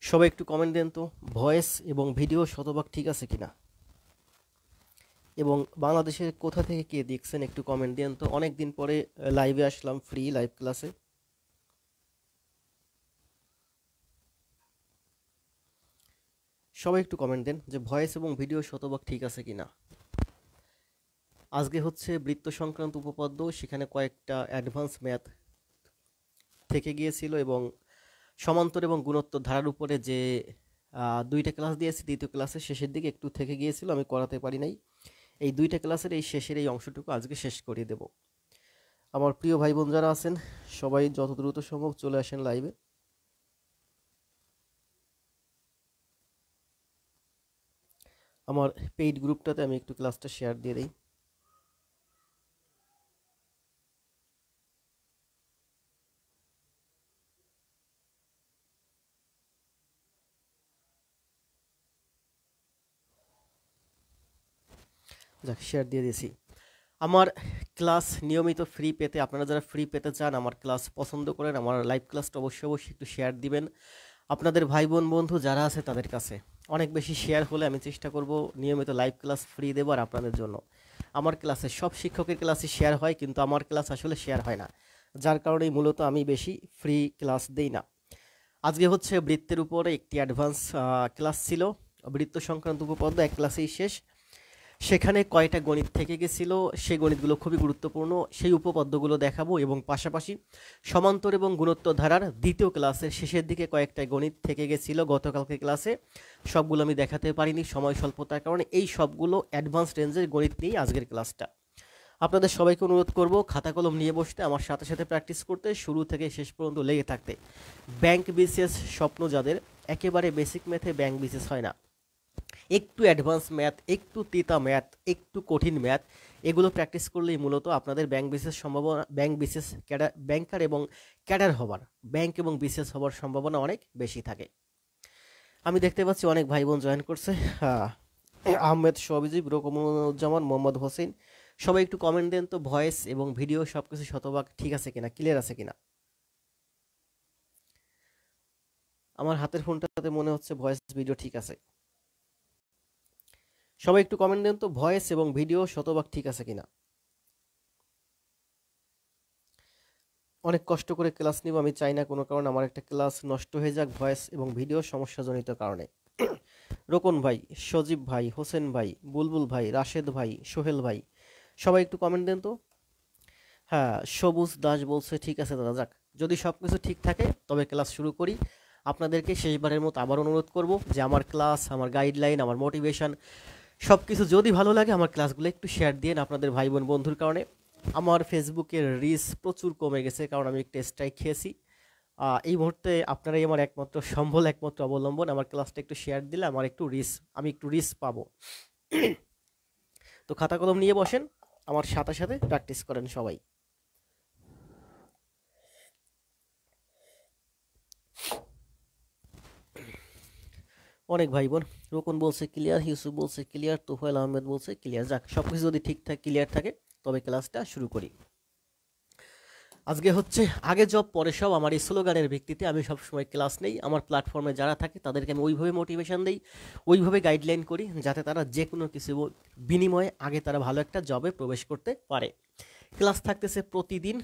সবাই একটু কমেন্ট দেন তো, ভয়েস এবং ভিডিও শতভাগ ঠিক আছে কিনা, এবং বাংলাদেশের কোথা থেকে কে দেখছেন একটু কমেন্ট দেন তো। অনেক দিন পরে লাইভে আসলাম, ফ্রি লাইভ ক্লাসে। সবাই একটু কমেন্ট দেন যে ভয়েস এবং ভিডিও শতভাগ ঠিক আছে কিনা। আজকে হচ্ছে বৃত্ত সংক্রান্ত উপপাদ্য, সেখানে কয়েকটা অ্যাডভান্স ম্যাথ থেকে গিয়েছিল এবং সমান্তর এবং গুণোত্তর ধারার উপরে যে দুইটা ক্লাস দিয়েছি, দ্বিতীয় ক্লাসের শেষের দিকে একটু থেকে গিয়েছিল, আমি করাতে পারি নাই। এই দুইটা ক্লাসের এই শেষের এই অংশটুকু আজকে শেষ করিয়ে দেব। আমার প্রিয় ভাই বোন যারা আছেন সবাই যত দ্রুত সম্ভব চলে আসেন লাইভে। আমার পেইড গ্রুপটাতে আমি একটু ক্লাসটা শেয়ার দিয়ে দিই। যাক, শেয়ার দিয়ে দিয়েছি। আমার ক্লাস নিয়মিত ফ্রি পেতে, আপনারা যারা ফ্রি পেতে চান, আমার ক্লাস পছন্দ করেন, আমার লাইভ ক্লাসটা অবশ্যই অবশ্যই একটু শেয়ার দিবেন আপনাদের ভাই বোন বন্ধু যারা আছে তাদের কাছে। অনেক বেশি শেয়ার হলে আমি চেষ্টা করব নিয়মিত লাইভ ক্লাস ফ্রি দেবার আপনাদের জন্য। আমার ক্লাসে সব শিক্ষকের ক্লাসে শেয়ার হয়, কিন্তু আমার ক্লাস আসলে শেয়ার হয় না, যার কারণেই মূলত আমি বেশি ফ্রি ক্লাস দেই না। আজকে হচ্ছে বৃত্তের উপরে একটি অ্যাডভান্স ক্লাস ছিল, বৃত্ত সংক্রান্ত উপপাদ্য এক ক্লাসেই শেষ। সেখানে কয়টা গণিত থেকে গেছিল, সেই গণিতগুলো খুবই গুরুত্বপূর্ণ, সেই উপপাদ্যগুলো দেখাবো এবং পাশাপাশি সমান্তর এবং গুণোত্তর ধারার দ্বিতীয় ক্লাসের শেষের দিকে কয়েকটা গণিত থেকে গেছিল গতকালকে ক্লাসে, সবগুলো আমি দেখাতে পারিনি সময় স্বল্পতার কারণে। এই সবগুলো অ্যাডভান্স রেঞ্জের গণিত নিয়েই আজকের ক্লাসটা। আপনাদের সবাইকে অনুরোধ করব খাতা কলম নিয়ে বসতে, আমার সাথে সাথে প্র্যাকটিস করতে, শুরু থেকে শেষ পর্যন্ত লেগে থাকতে। ব্যাংক বিসিএস স্বপ্ন যাদের, একেবারে বেসিক ম্যাথে ব্যাংক বিসিএস হয় না, একটু অ্যাডভান্স ম্যাথ, একটু তিতা ম্যাথ, একটু কঠিন ম্যাথ, এগুলো প্র্যাকটিস করলেই মূলত আপনাদের ব্যাংক বিসিএস সম্ভাবনা, ব্যাংক বিসিএস ক্যাডার, ব্যাংকার এবং ক্যাডার হবার, ব্যাংক এবং বিসিএস হবার সম্ভাবনা অনেক বেশি থাকে। আমি দেখতে পাচ্ছি অনেক ভাই বোন জয়েন করছে। হ্যাঁ, আহমেদ সবিজিব, রকমুজ্জামান, মোহাম্মদ হোসেন, সবাই একটু কমেন্ট দেন তো ভয়েস এবং ভিডিও সব কিছু শতভাগ ঠিক আছে কিনা, ক্লিয়ার আছে কিনা। আমার হাতের ফোনটাতে মনে হচ্ছে ভয়েস ভিডিও ঠিক আছে। সবাই একটু কমেন্ট দেন তো ভয়েস এবং ভিডিও শতভাগ ঠিক আছে কিনা। অনেক কষ্ট করে ক্লাস নিব, আমি চাই না কোনো কারণে আমার একটা ক্লাস নষ্ট হয়ে যাক ভয়েস এবং ভিডিও সমস্যাজনিত কারণে। রোকন ভাই, সজীব ভাই, হোসেন ভাই, বুলবুল ভাই, রাশেদ ভাই, সোহেল ভাই, সবাই একটু কমেন্ট দেন তো। হ্যাঁ, সবুজ দাস বলছে ঠিক আছে দাদা। যাক, যদি সব কিছু ঠিক থাকে তবে ক্লাস শুরু করি। আপনাদেরকে শেষবারের মতো আবার অনুরোধ করব যে আমার ক্লাস, আমার গাইডলাইন, আমার মোটিভেশন সব কিছু যদি ভালো লাগে আমার ক্লাসগুলো একটু শেয়ার দিন আপনাদের ভাই বোন বন্ধুর কারণে। আমার ফেসবুকের রিচ প্রচুর কমে গেছে, কারণ আমি একটা স্ট্রাইক খেয়েছি। এই মুহূর্তে আপনারাই আমার একমাত্র সম্বল, একমাত্র অবলম্বন। আমার ক্লাসটা একটু শেয়ার দিলে আমার একটু রিচ, আমি একটু রিচ পাবো। তো খাতা কলম নিয়ে বসেন, আমার সাথে সাথে প্র্যাকটিস করেন সবাই। অনেক ভাই বোন, রোকন বলছে ক্লিয়ার, ইউসুফ বলছে ক্লিয়ার, তোফায়েল আহমেদ বলছে ক্লিয়ার। যাক, সব কিছু যদি ঠিকঠাক ক্লিয়ার থাকে তবে ক্লাসটা শুরু করি। আজকে হচ্ছে আগে জব পরে সব, আমার এই স্লোগানের ভিত্তিতে আমি সবসময় ক্লাস নেই। আমার প্ল্যাটফর্মে যারা থাকে তাদেরকে আমি ওইভাবে মোটিভেশন দিই, ওইভাবে গাইডলাইন করি, যাতে তারা যে কোনো কিছু বিনিময়ে আগে তারা ভালো একটা জবে প্রবেশ করতে পারে। ক্লাস থাকতেছে প্রতিদিন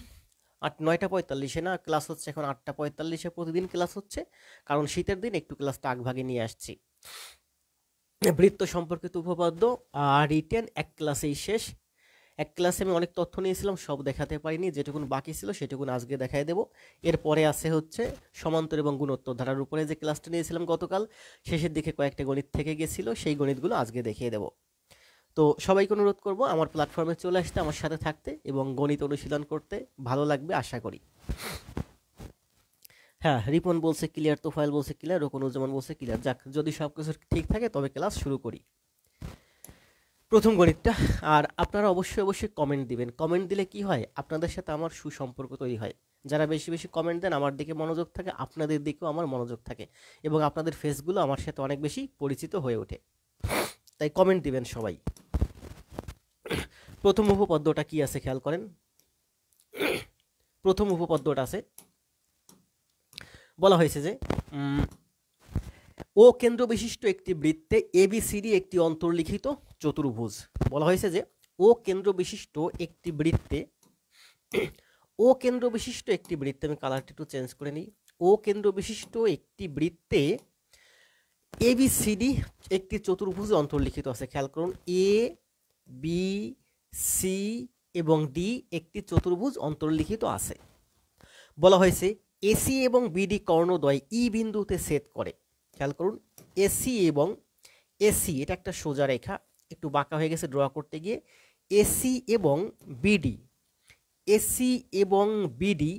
9টা 45-এ, না ক্লাস হচ্ছে এখন 8টা 45-এ, প্রতিদিন ক্লাস হচ্ছে, কারণ শীতের দিন একটু ক্লাসটা আগভাগে নিয়ে আসছি। বৃত্ত সম্পর্কিত উপপাদ্য রিটেন এক ক্লাসেই শেষ। এক ক্লাসে আমি অনেক তথ্য নিয়েছিলাম, সব দেখাতে পারিনি, যেটুকুন বাকি ছিল সেটুকুন আজকে দেখাই দেব। এরপরে আছে হচ্ছে সমান্তর এবং গুণোত্তর ধারার উপরে যে ক্লাসটা নিয়েছিলাম গতকাল, শেষের দিকে কয়েকটা গণিত থেকে গেছিল, সেই গণিতগুলো আজকে দেখিয়ে দেব। তো সবাইকে অনুরোধ করব আমার প্ল্যাটফর্মে চলে আসতে, আমার সাথে থাকতে এবং গণিত অনুশীলন করতে, ভালো লাগবে আশা করি। হ্যাঁ, রিপন বলছে ক্লিয়ার, তোফায়েল বলছে ক্লিয়ার, রোকনুজ্জামান বলছে ক্লিয়ার। যাক, যদি সব কিছু ঠিক থাকে তবে ক্লাস শুরু করি। প্রথম গণিতটা। আর আপনারা অবশ্যই অবশ্যই কমেন্ট দিবেন। কমেন্ট দিলে কি হয়, আপনাদের সাথে আমার সুসম্পর্ক তৈরি হয়। যারা বেশি বেশি কমেন্ট দেন আমার দিকে মনোযোগ থাকে, আপনাদের দিকেও আমার মনোযোগ থাকে, এবং আপনাদের ফেসগুলো আমার সাথে অনেক বেশি পরিচিত হয়ে ওঠে। তাই কমেন্ট দিবেন সবাই। প্রথম উপপাদ্যটা কি আছে খেয়াল করেন। প্রথম উপপাদ্যটা আছে, বলা হয়েছে যে ও কেন্দ্র বিশিষ্ট একটি বৃত্তে এবিসিডি একটি অন্তর্লিখিত চতুর্ভুজ। বলা হয়েছে যে ও কেন্দ্র বিশিষ্ট একটি বৃত্তে, ও কেন্দ্র বিশিষ্ট একটি বৃত্তে, আমি কালারটা একটু চেঞ্জ করে নিই, ও কেন্দ্র বিশিষ্ট একটি বৃত্তে এবিসিডি একটি চতুর্ভুজ অন্তর্লিখিত আছে। খেয়াল করুন, এ বি সি এবং ডি একটি চতুর্ভুজ অন্তর্লিখিত আছে। বলা হয়েছে এসি এবং বিডি কর্ণদ্বয় ই বিন্দুতে ছেদ করে। খেয়াল করুন, এসি এবং এসি এটা একটা সোজা রেখা, একটু বাঁকা হয়ে গেছে ড্র করতে গিয়ে। এসি এবং বিডি, এসি এবং বিডি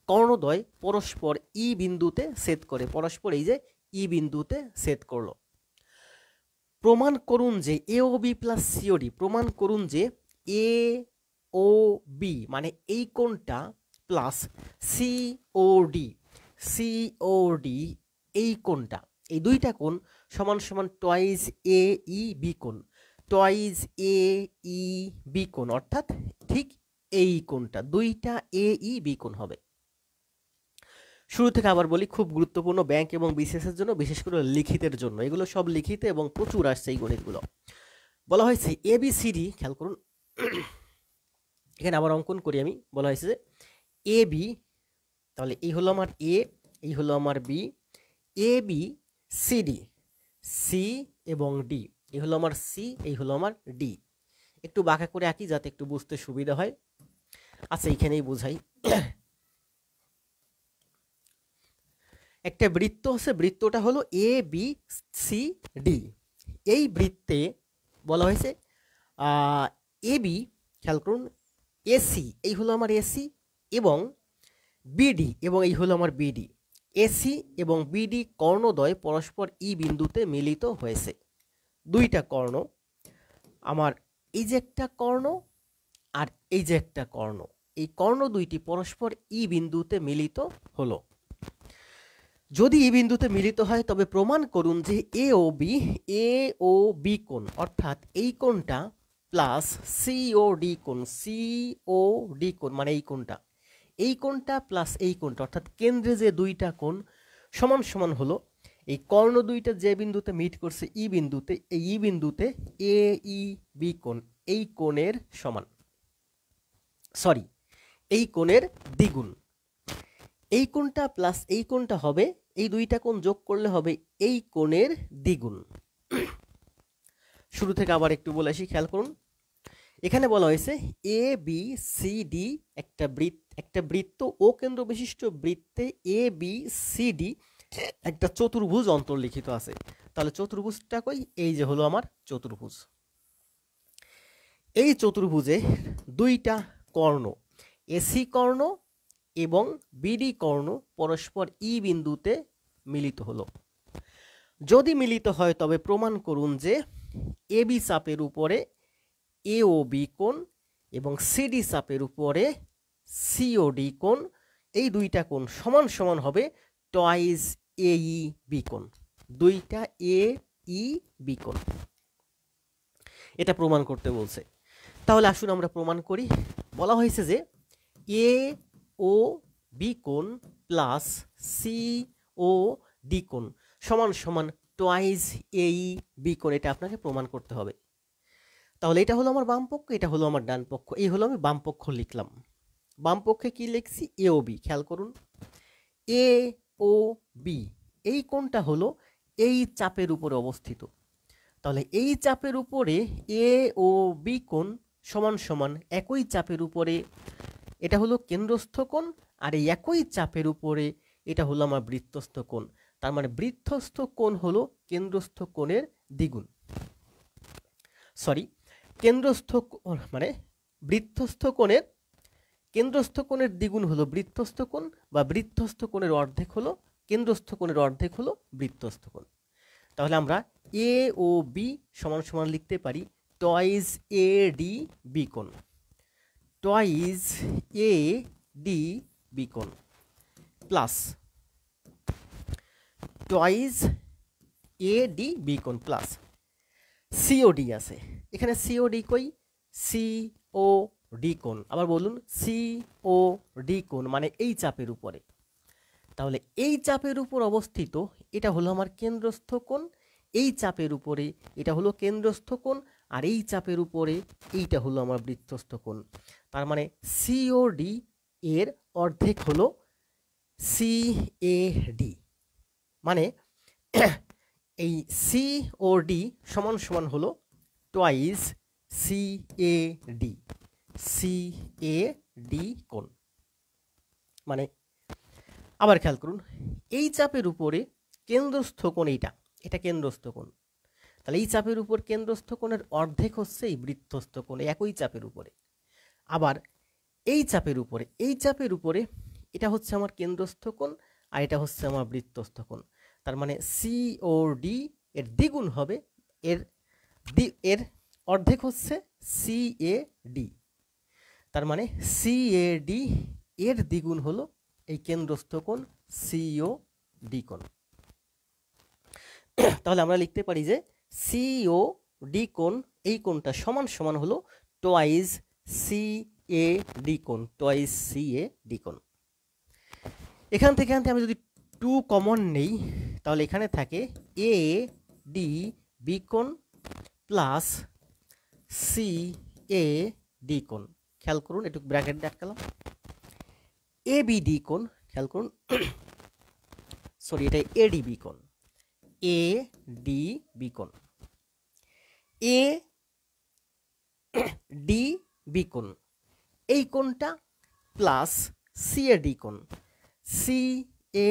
কর্ণদ্বয় পরস্পর ই বিন্দুতে ছেদ করে, পরস্পর এই যে ই বিন্দুতে ছেদ করলো। প্রমাণ করুন যে এ ও বি প্লাস সিওডি, প্রমাণ করুন যে এ ও বি মানে এই কোণটা প্লাস সিওডি, সিওডি এই কোণটা, এই দুইটা কোণ সমান সমান টয়েস এ ই বি কোণ, টয়েস এ ই বি কোণ, অর্থাৎ ঠিক এই কোণটা দুইটা এ ই বি কোণ হবে। শুরু থেকে আবার বলি, খুব গুরুত্বপূর্ণ ব্যাংক এবং বিসিএস এর জন্য, বিশেষ করে লিখিতের জন্য, এগুলো সব লিখিত এবং প্রচুর আসছে এই গণিতগুলো। বলা হয়েছে এবিসিডি, খেয়াল করুন এখানে আবার অঙ্কন করি আমি। বলা হয়েছে যে এ বি, তাহলে এই হলো আমার এ, এই হলো আমার B, A B CD, C এবং ডি, এই হলো আমার সি, এই হলো আমার ডি। একটু বাঁকা করে আঁকি যাতে একটু বুঝতে সুবিধা হয়। আচ্ছা এইখানেই বোঝাই। একটা বৃত্ত আছে, বৃত্তটা হলো এ বি সি ডি। এই বৃত্তে বলা হয়েছে এ বি, খেয়াল করুন এসি, এই হলো আমার এসি এবং বিডি, এবং এই হলো আমার বিডি। এসি এবং বিডি কর্ণদ্বয় পরস্পর ই বিন্দুতে মিলিত হয়েছে। দুইটা কর্ণ আমার, এই যে একটা কর্ণ আর এই যে একটা কর্ণ, এই কর্ণ দুইটি পরস্পর ই বিন্দুতে মিলিত হলো। যদি ই বিন্দুতে মিলিত হয় তবে প্রমাণ করুন যে এ ও বি কোণ, অর্থাৎ এই কোণটা প্লাস সিওডি কোণ, সিওডি কোণ মানে এই কোণটা, এই কোণটা প্লাস এই কোণটা, অর্থাৎ কেন্দ্রে যে দুইটা কোণ সমান সমান হলো এই কর্ণ দুইটা যে বিন্দুতে মিট করছে ই বিন্দুতে, এই ই বিন্দুতে এ ই বি কোণ এই কোণের সমান, সরি এই কোণের দ্বিগুণ। এই কোণটা প্লাস এই কোণটা হবে, এই দুইটা কোণ যোগ করলে হবে এই কোণের দ্বিগুণ। শুরু থেকে আবার একটু বলে আসি, খেয়াল করুন এখানে বলা হয়েছে এ বি সি ডি একটা বৃত্ত ও কেন্দ্র বিশিষ্ট বৃত্তে এ বি সি ডি একটা চতুর্ভুজ অন্তর্লিখিত আছে। তাহলে চতুর্ভুজটা কই, এই যে হলো আমার চতুর্ভুজ। এই চতুর্ভুজে দুইটা কর্ণ এসি কর্ণ এবং বিডি কর্ণ পরস্পর ই বিন্দুতে মিলিত হলো। যদি মিলিত হয় তবে প্রমাণ করুন যে এ বি চাপের উপরে এ ও বি কোণ এবং সিডি চাপের উপরে সিওডি কোণ, এই দুইটা কোণ সমান সমান হবে টয়েস এ ই বি কোণ, দুইটা এ ই বি কোণ। এটা প্রমাণ করতে বলছে। তাহলে আসুন আমরা প্রমাণ করি। বলা হয়েছে যে এ ও বি কোণ প্লাস সি ও ডি কোণ সমান সমান টয়েস এ ই বি কোণ, এটা আপনাকে প্রমাণ করতে হবে। তাহলে এটা হলো আমার বাম পক্ষ, এটা হলো আমার ডান পক্ষ, এই হলো আমি বাম পক্ষ লিখলাম। বাম পক্ষে কি লিখছি, এ ও বি। খেয়াল করুন এ ও বি এই কোণটা হলো এই চাপের উপরে অবস্থিত। তাহলে এই চাপের উপরে এ ও বি কোণ সমান সমান একই চাপের উপরে, এটা হলো কেন্দ্রস্থ কোণ, আর এই একই চাপের উপরে এটা হলো আমার বৃত্তস্থ কোণ। তার মানে বৃত্তস্থ কোণ হলো কেন্দ্রস্থ কোণের দ্বিগুণ, সরি কেন্দ্রস্থ মানে বৃত্তস্থ কোণের কেন্দ্রস্থ কোণের দ্বিগুণ হলো বৃত্তস্থ কোণ, বা বৃত্তস্থ কোণের অর্ধেক হলো কেন্দ্রস্থ কোণের অর্ধেক হলো বৃত্তস্থ কোণ। তাহলে আমরা এ ও বি সমান সমান লিখতে পারি টয়েস এ ডি বি কোণ, টয়েস এ ডি বি কোণ প্লাস টয়েস এ ডি বি কোণ প্লাস সিওডি আছে, এখানে সিওডি কই, সিও ডি কোণ, আবার বলুন সিও ডি কোণ মানে এই চাপের উপরে, তাহলে এই চাপের উপর অবস্থিত এটা হলো আমার কেন্দ্রস্থ কোণ, এই চাপের উপরে এটা হলো কেন্দ্রস্থ কোণ, আর এই চাপের উপরে এইটা হলো আমার বৃত্তস্থ কোণ। তার মানে সিওডি এর অর্ধেক হলো সিএডি। মানে এই সিওডি সমান সমান হলো টোয়াইস সিএডি, সিএডি কোণ। মানে আবার খেয়াল করুন, এই চাপের উপরে কেন্দ্রস্থ কোণ এটা কেন্দ্রস্থ কোণ। তাহলে এই চাপের উপর কেন্দ্রস্থ কোণের অর্ধেক হচ্ছে এই বৃত্তস্থ কোণ একই চাপের উপরে। আবার এই চাপের উপরে এটা হচ্ছে আমার কেন্দ্রস্থ কোণ, আর এটা হচ্ছে আমার বৃত্তস্থ কোণ। তার মানে সিওডি এর দ্বিগুণ হবে, এর অর্ধেক হচ্ছে সিএডি। তার মানে সিএডি এর দ্বিগুণ হলো এই কেন্দ্রস্থ কোণ সিওডি কোণ। তাহলে আমরা লিখতে পারি যে সিওডি কোণ, এই কোণটা সমান সমান হলো টোয়াইস সিএডি কোণ, টোয়াইস সিএডি কোণ। এখান থেকে আমি যদি 2 কমন নেই, তাহলে এখানে থাকে এ ডি বি কোণ প্লাস সি এ ডি কোণ। খেয়াল করুন, একটু ব্র্যাকেট দিয়ে আটকালাম। এ বি ডি কোণ, খেয়াল করুন, সরি এটা এ ডি বি কোণ, এ ডি বি কোণ, এ ডি বি কোণ, এই কোণটা প্লাস সি এ ডি কোণ, সি এ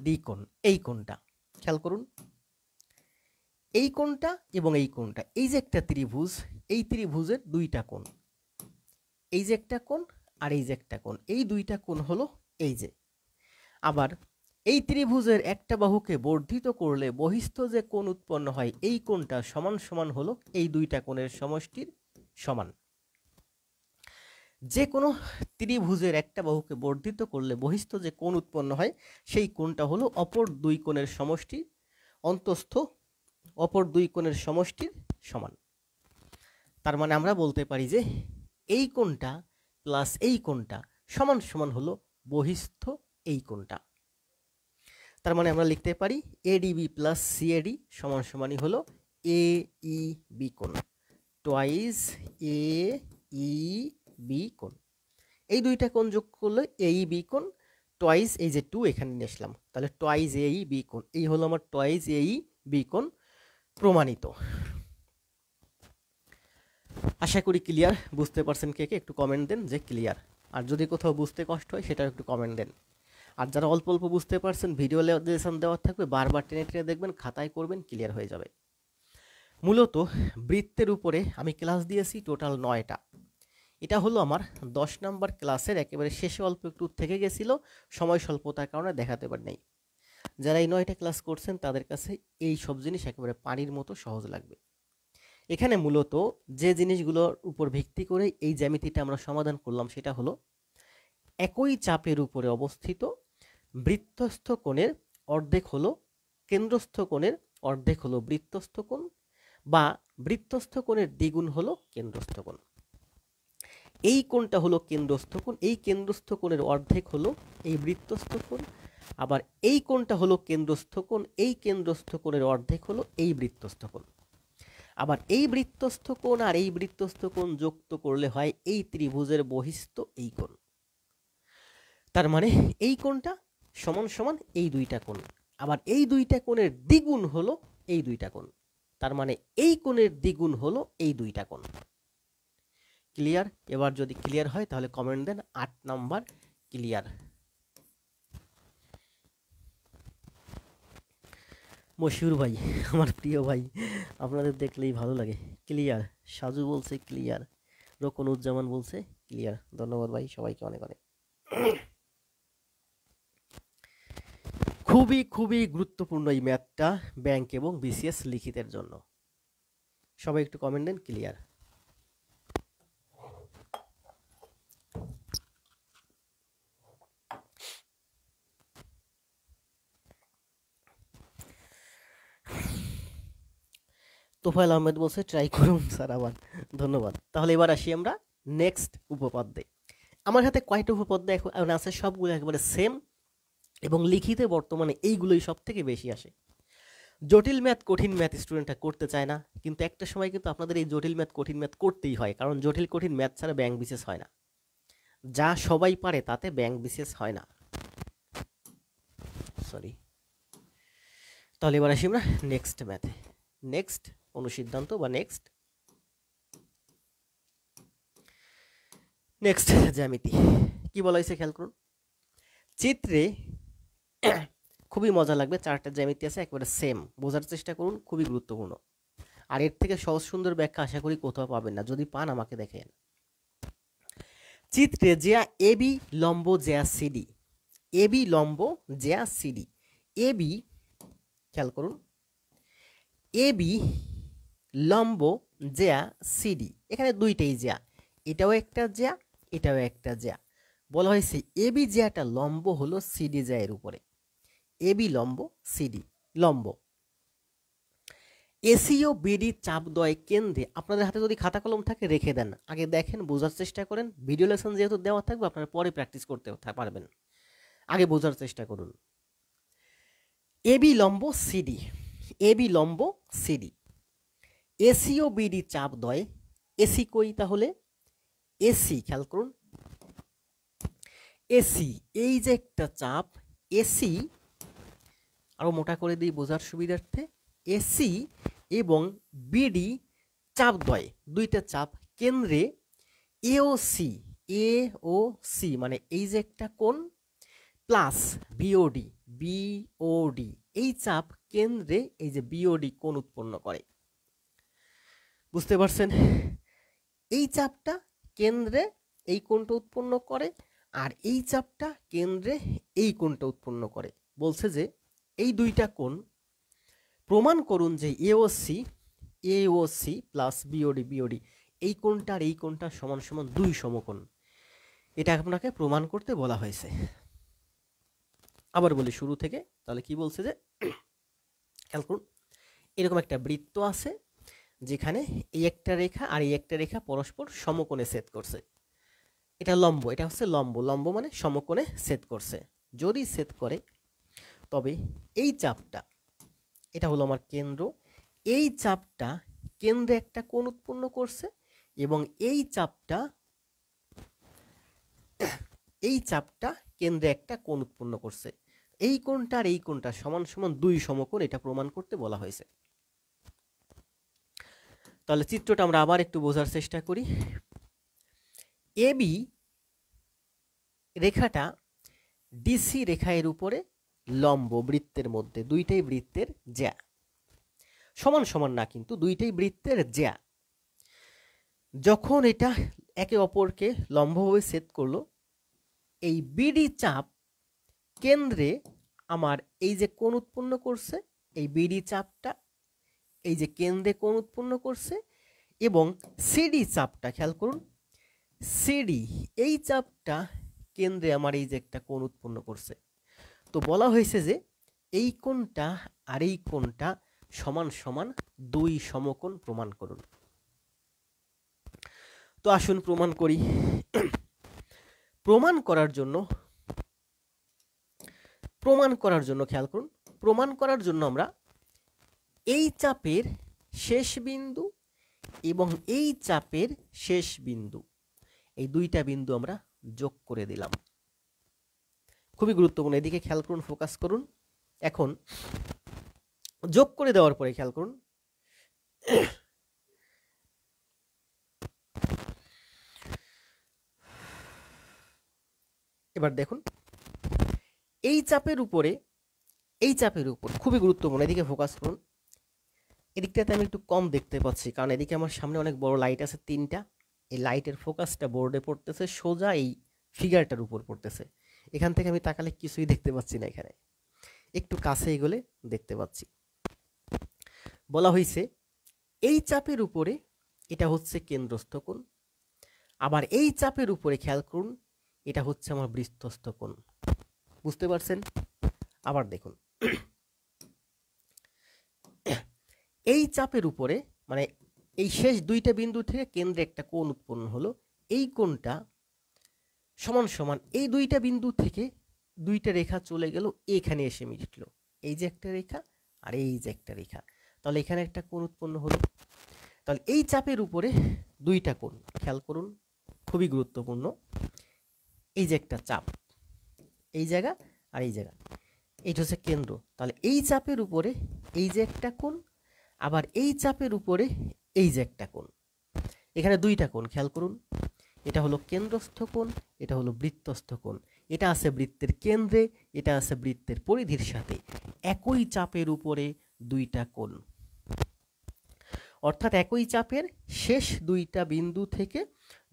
ডি কোণ, এই কোণটা খেয়াল করুন, এই কোণটা এবং এই কোণটা, এই যে একটা ত্রিভুজ, এই ত্রিভুজের দুইটা কোণ, এই যে একটা কোণ আর এই যে একটা কোণ, এই দুইটা কোণ হলো এই যে। আবার এই ত্রিভুজের একটা বাহুকে বর্ধিত করলে বহিস্থ যে কোণ উৎপন্ন হয়, এই কোণটা সমান সমান হলো এই দুইটা কোণের সমষ্টির সমান। যে কোনো ত্রিভুজের একটা বাহুকে বর্ধিত করলে বহিস্থ যে কোণ উৎপন্ন হয়, সেই কোণটা হলো অপর দুই কোণের সমষ্টি, অন্তস্থ অপর দুই কোণের সমষ্টির সমান। তার মানে আমরা বলতে পারি যে এই কোণটা প্লাস এই কোণটা সমান সমান হলো বহিস্থ এই কোণটা। তার মানে আমরা লিখতে পারি এডিবি প্লাস সিএডি সমান সমানই হলো এ ই বি কোণ, টোয়াইস এ ই বি কোণ। এই দুইটা কোণ যোগ করলে এ ই বি কোণ, টোয়াইস এই যে 2 এখানে নিয়ে আসলাম, তাহলে টোয়াইস এ ই বি কোণ, এই হলো আমার টোয়াইস এ ই বি কোণ প্রমাণিত। আশা করি ক্লিয়ার, বুঝতে পারছেন কে কে একটু কমেন্ট দেন যে ক্লিয়ার। আর যদি কোথাও বুঝতে কষ্ট হয় সেটাও একটু কমেন্ট দেন। আর যারা অল্প অল্প বুঝতে পারছেন, ভিডিও লেসন দেওয়া থাকবে, বারবার টেনে টেনে দেখবেন, খাতায় করবেন, ক্লিয়ার হয়ে যাবে। মূলত বৃত্তের উপরে আমি ক্লাস দিয়েছি টোটাল 9টা। এটা হলো আমার 10 নম্বর ক্লাসের একেবারে শেষে অল্প একটু থেকে গেছিল, সময় স্বল্পতার কারণে দেখাতে পারি নাই। যারা এই 9টা ক্লাস করছেন তাদের কাছে এই সব জিনিস একেবারে পানির মতো সহজ লাগবে। এখানে মূলত যে জিনিসগুলোর উপর ভিত্তি করে এই জ্যামিতিটা আমরা সমাধান করলাম সেটা হলো একই চাপের উপরে অবস্থিত বৃত্তস্থ কোণের অর্ধেক হলো কেন্দ্রস্থ কোণের অর্ধেক হলো বৃত্তস্থ কোণ, বা বৃত্তস্থ কোণের দ্বিগুণ হলো কেন্দ্রস্থ কোণ। এই কোণটা হলো কেন্দ্রস্থ কোণ, এই কেন্দ্রস্থ কোণের অর্ধেক হলো এই বৃত্তস্থ কোণ। আবার এই কোণটা হলো কেন্দ্রস্থ কোণ, এই কেন্দ্রস্থ কোণের অর্ধেক হলো এই বৃত্তস্থ কোণ। আবার এই বৃত্তস্থ কোণ আর এই বৃত্তস্থ কোণ যুক্ত করলে হয় এই ত্রিভুজের বহিস্থ এই কোণ। তার মানে এই কোণটা সমান সমান এই দুইটা কোণ, আবার এই দুইটা কোণের দ্বিগুণ হলো এই দুইটা কোণ। তার মানে এই কোণের দ্বিগুণ হলো এই দুইটা কোণ। ক্লিয়ার? এবার যদি ক্লিয়ার হয় তাহলে কমেন্ট দেন 8 নাম্বার ক্লিয়ার। মশিউর ভাই, আমার প্রিয় ভাই, আপনাদের দেখলেই ভালো লাগে। ক্লিয়ার, সাজু বলছে ক্লিয়ার, রকনুজ্জামান বলছে ক্লিয়ার। ধন্যবাদ ভাই, সবাইকে অনেক অনেক। খুবই খুবই গুরুত্বপূর্ণ এই ম্যাথটা ব্যাংক এবং বিসিএস লিখিতের জন্য। সবাই একটু কমেন্ট দেন ক্লিয়ার। তোফায়েল আহমেদ বলছে ট্রাই করুন স্যার আবার, ধন্যবাদ। তাহলে এবার আসি আমরা নেক্সট উপপাদ্যে। আমার হাতে কয়টা উপপাদ্য এখন আছে, সবগুলো একেবারে সেম, এবং লিখিতে বর্তমানে এইগুলোই সব থেকে বেশি আসে। জটিল ম্যাথ কঠিন ম্যাথ স্টুডেন্টরা করতে চায় না, কিন্তু একটা সময় কিন্তু আপনাদের এই জটিল ম্যাথ কঠিন ম্যাথ করতেই হয়, কারণ জটিল কঠিন ম্যাথ ছাড়া ব্যাংক বিশেষ হয় না। যা সবাই পারে তাতে ব্যাংক বিশেষ হয় না। সরি। তাহলে এবার আসি আমরা নেক্সট ম্যাথে। নেক্সট অনুসিদ্ধান্ত বা নেক্সট জ্যামিতি কি বলা হয়েছে খেয়াল করুন। চিত্রে খুবই মজা লাগবে, চারটা জ্যামিতি আছে একেবারে সেম, বোঝার চেষ্টা করুন, খুবই গুরুত্বপূর্ণ। আর এর থেকে সহজ সুন্দর ব্যাখ্যা আশা করি কোথাও পাবেন না, যদি পান আমাকে দেখেন। চিত্রে জ্যা এবি লম্ব জ্যা সিডি, এবি লম্ব জ্যা সিডি, এবি খেয়াল করুন, এবি লম্ব জ্যা সিডি, এখানে দুইটাই জ্যা, এটাও একটা জ্যা এটাও একটা জ্যা। বলা হয়েছে এবি জ্যাটা লম্ব হলো সিডি জ্যায়ের উপরে, এবি লম্ব সিডি লম্ব। এসি ও বিডি চাপদ্বয় কেন্দ্রে, আপনাদের হাতে যদি খাতা কলম থাকে রেখে দেন, আগে দেখেন, বোঝার চেষ্টা করেন, ভিডিও লেসন যেহেতু দেওয়া থাকবে আপনারা পরে প্র্যাকটিস করতে পারবেন, আগে বোঝার চেষ্টা করুন। এবি লম্ব সিডি, এবি লম্ব সিডি, এসি ও বিডি চাপদ্বয়, এসি কই তাহলে, এসি খেয়াল করুন, এসি এই যে একটা চাপ, এসি আরো মোটা করে দিই বোঝার সুবিধার্থে, এসি এবং বিডি চাপদ্বয়, দুইটা চাপ কেন্দ্রে এ ও সি, এ ও সি মানে এই যে একটা কোণ, প্লাস বিওডি, বিওডি এই চাপ কেন্দ্রে এই যে বিওডি কোণ উৎপন্ন করে। বুঝতে পারছেন? এই চাপটা কেন্দ্রে এই কোণটা উৎপন্ন করে, আর এই চাপটা কেন্দ্রে এই কোণটা উৎপন্ন করে। বলছে যে এই দুইটা কোণ প্রমাণ করুন যে এ ও সি প্লাস বিওডি বিওডি এই কোণটা আর এই কোণটা সমান সমান দুই সমকোণ। এটা আপনাকে প্রমাণ করতে বলা হয়েছে। আবার বলি শুরু থেকে, তাহলে কি বলছে যে খেয়াল করুন, এরকম একটা বৃত্ত আছে যেখানে এই একটা রেখা আর এই একটা রেখা পরস্পর সমকোণে ছেদ করছে। এটা লম্ব, এটা হচ্ছে লম্ব, লম্ব মানে সমকোণে ছেদ করছে। যদি ছেদ করে তবে এই চাপটা, এটা হলো আমার কেন্দ্র, এই চাপটা কেন্দ্রে একটা কোণ উৎপন্ন করছে এবং এই চাপটা কেন্দ্রে একটা কোণ উৎপন্ন করছে। এই কোণটা আর এই কোণটা সমান সমান দুই সমকোণ, এটা প্রমাণ করতে বলা হয়েছে। তাহলে চিত্রটা আমরা আবার একটু বোঝার চেষ্টা করি। এবি রেখাটা ডিসি রেখার উপরে লম্ব, বৃত্তের মধ্যে, দুইটাই বৃত্তের জ্যা, সমান সমান না কিন্তু দুইটাই বৃত্তের জ্যা। যখন এটা একে অপরকে লম্বভাবে ছেদ করলো, এই বিডি চাপ কেন্দ্রে আমার এই যে কোণ উৎপন্ন করছে, এই বিডি চাপটা এই যে কেন্দ্রে কোণ উৎপন্ন করছে, এবং সিডি চাপটা খেয়াল করুন, সিডি এই চাপটা কেন্দ্রে আমার এই যে একটা কোণ উৎপন্ন করছে। তো বলা হয়েছে যে এই কোণটা আর এই কোণটা সমান সমান দুই সমকোণ প্রমাণ করুন। তো আসুন প্রমাণ করি। প্রমাণ করার জন্য খেয়াল করুন, প্রমাণ করার জন্য আমরা এই চাপের শেষ বিন্দু এবং এই চাপের শেষ বিন্দু, এই দুইটা বিন্দু আমরা যোগ করে দিলাম। খুবই গুরুত্বপূর্ণ, এদিকে খেয়াল করুন, ফোকাস করুন। এখন যোগ করে দেওয়ার পরে খেয়াল করুন, এবার দেখুন এই চাপের উপর খুবই গুরুত্বপূর্ণ, এদিকে ফোকাস করুন। এদিকটাতে আমি একটু কম দেখতে পাচ্ছি, কারণ এদিকে আমার সামনে অনেক বড় লাইট আছে তিনটা, এই লাইটের ফোকাসটা বোর্ডে পড়তেছে, সোজা এই ফিগারটার উপর পড়তেছে। এখান থেকে আমি তাকালে কিছুই দেখতে পাচ্ছি না, এখানে একটু কাছে এগোলে দেখতে পাচ্ছি। বলা হয়েছে এই চাপের উপরে এটা হচ্ছে কেন্দ্রস্থ কোণ, আবার এই চাপের উপরে খেয়াল করুন এটা হচ্ছে আমার বৃত্তস্থ কোণ। বুঝতে পারছেন? আবার দেখুন, এই চাপের উপরে মানে এই শেষ দুইটা বিন্দু থেকে কেন্দ্রে একটা কোণ উৎপন্ন হলো, এই কোণটা সমান সমান এই দুইটা বিন্দু থেকে দুইটা রেখা চলে গেল, এখানে এসে মিটলো। এই যে একটা রেখা আর এই যে একটা রেখা, তাহলে এখানে একটা কোণ উৎপন্ন হলো। তাহলে এই চাপের উপরে দুইটা কোণ, খেয়াল করুন, খুবই গুরুত্বপূর্ণ। এই যে একটা চাপ, এই জায়গা আর এই জায়গা, এইটা হচ্ছে কেন্দ্র। তাহলে এই চাপের উপরে এই যে একটা কোণ, আবার এই চাপের উপরে এই যে একটা কোণ, এখানে দুইটা কোণ, খেয়াল করুন। এটা হলো কেন্দ্রস্থ কোণ, এটা হলো বৃত্তস্থ কোণ। এটা আছে বৃত্তের কেন্দ্রে, এটা আছে বৃত্তের পরিধির সাথে। একই চাপের উপরে দুইটা কোণ, অর্থাৎ একই চাপের শেষ দুইটা বিন্দু থেকে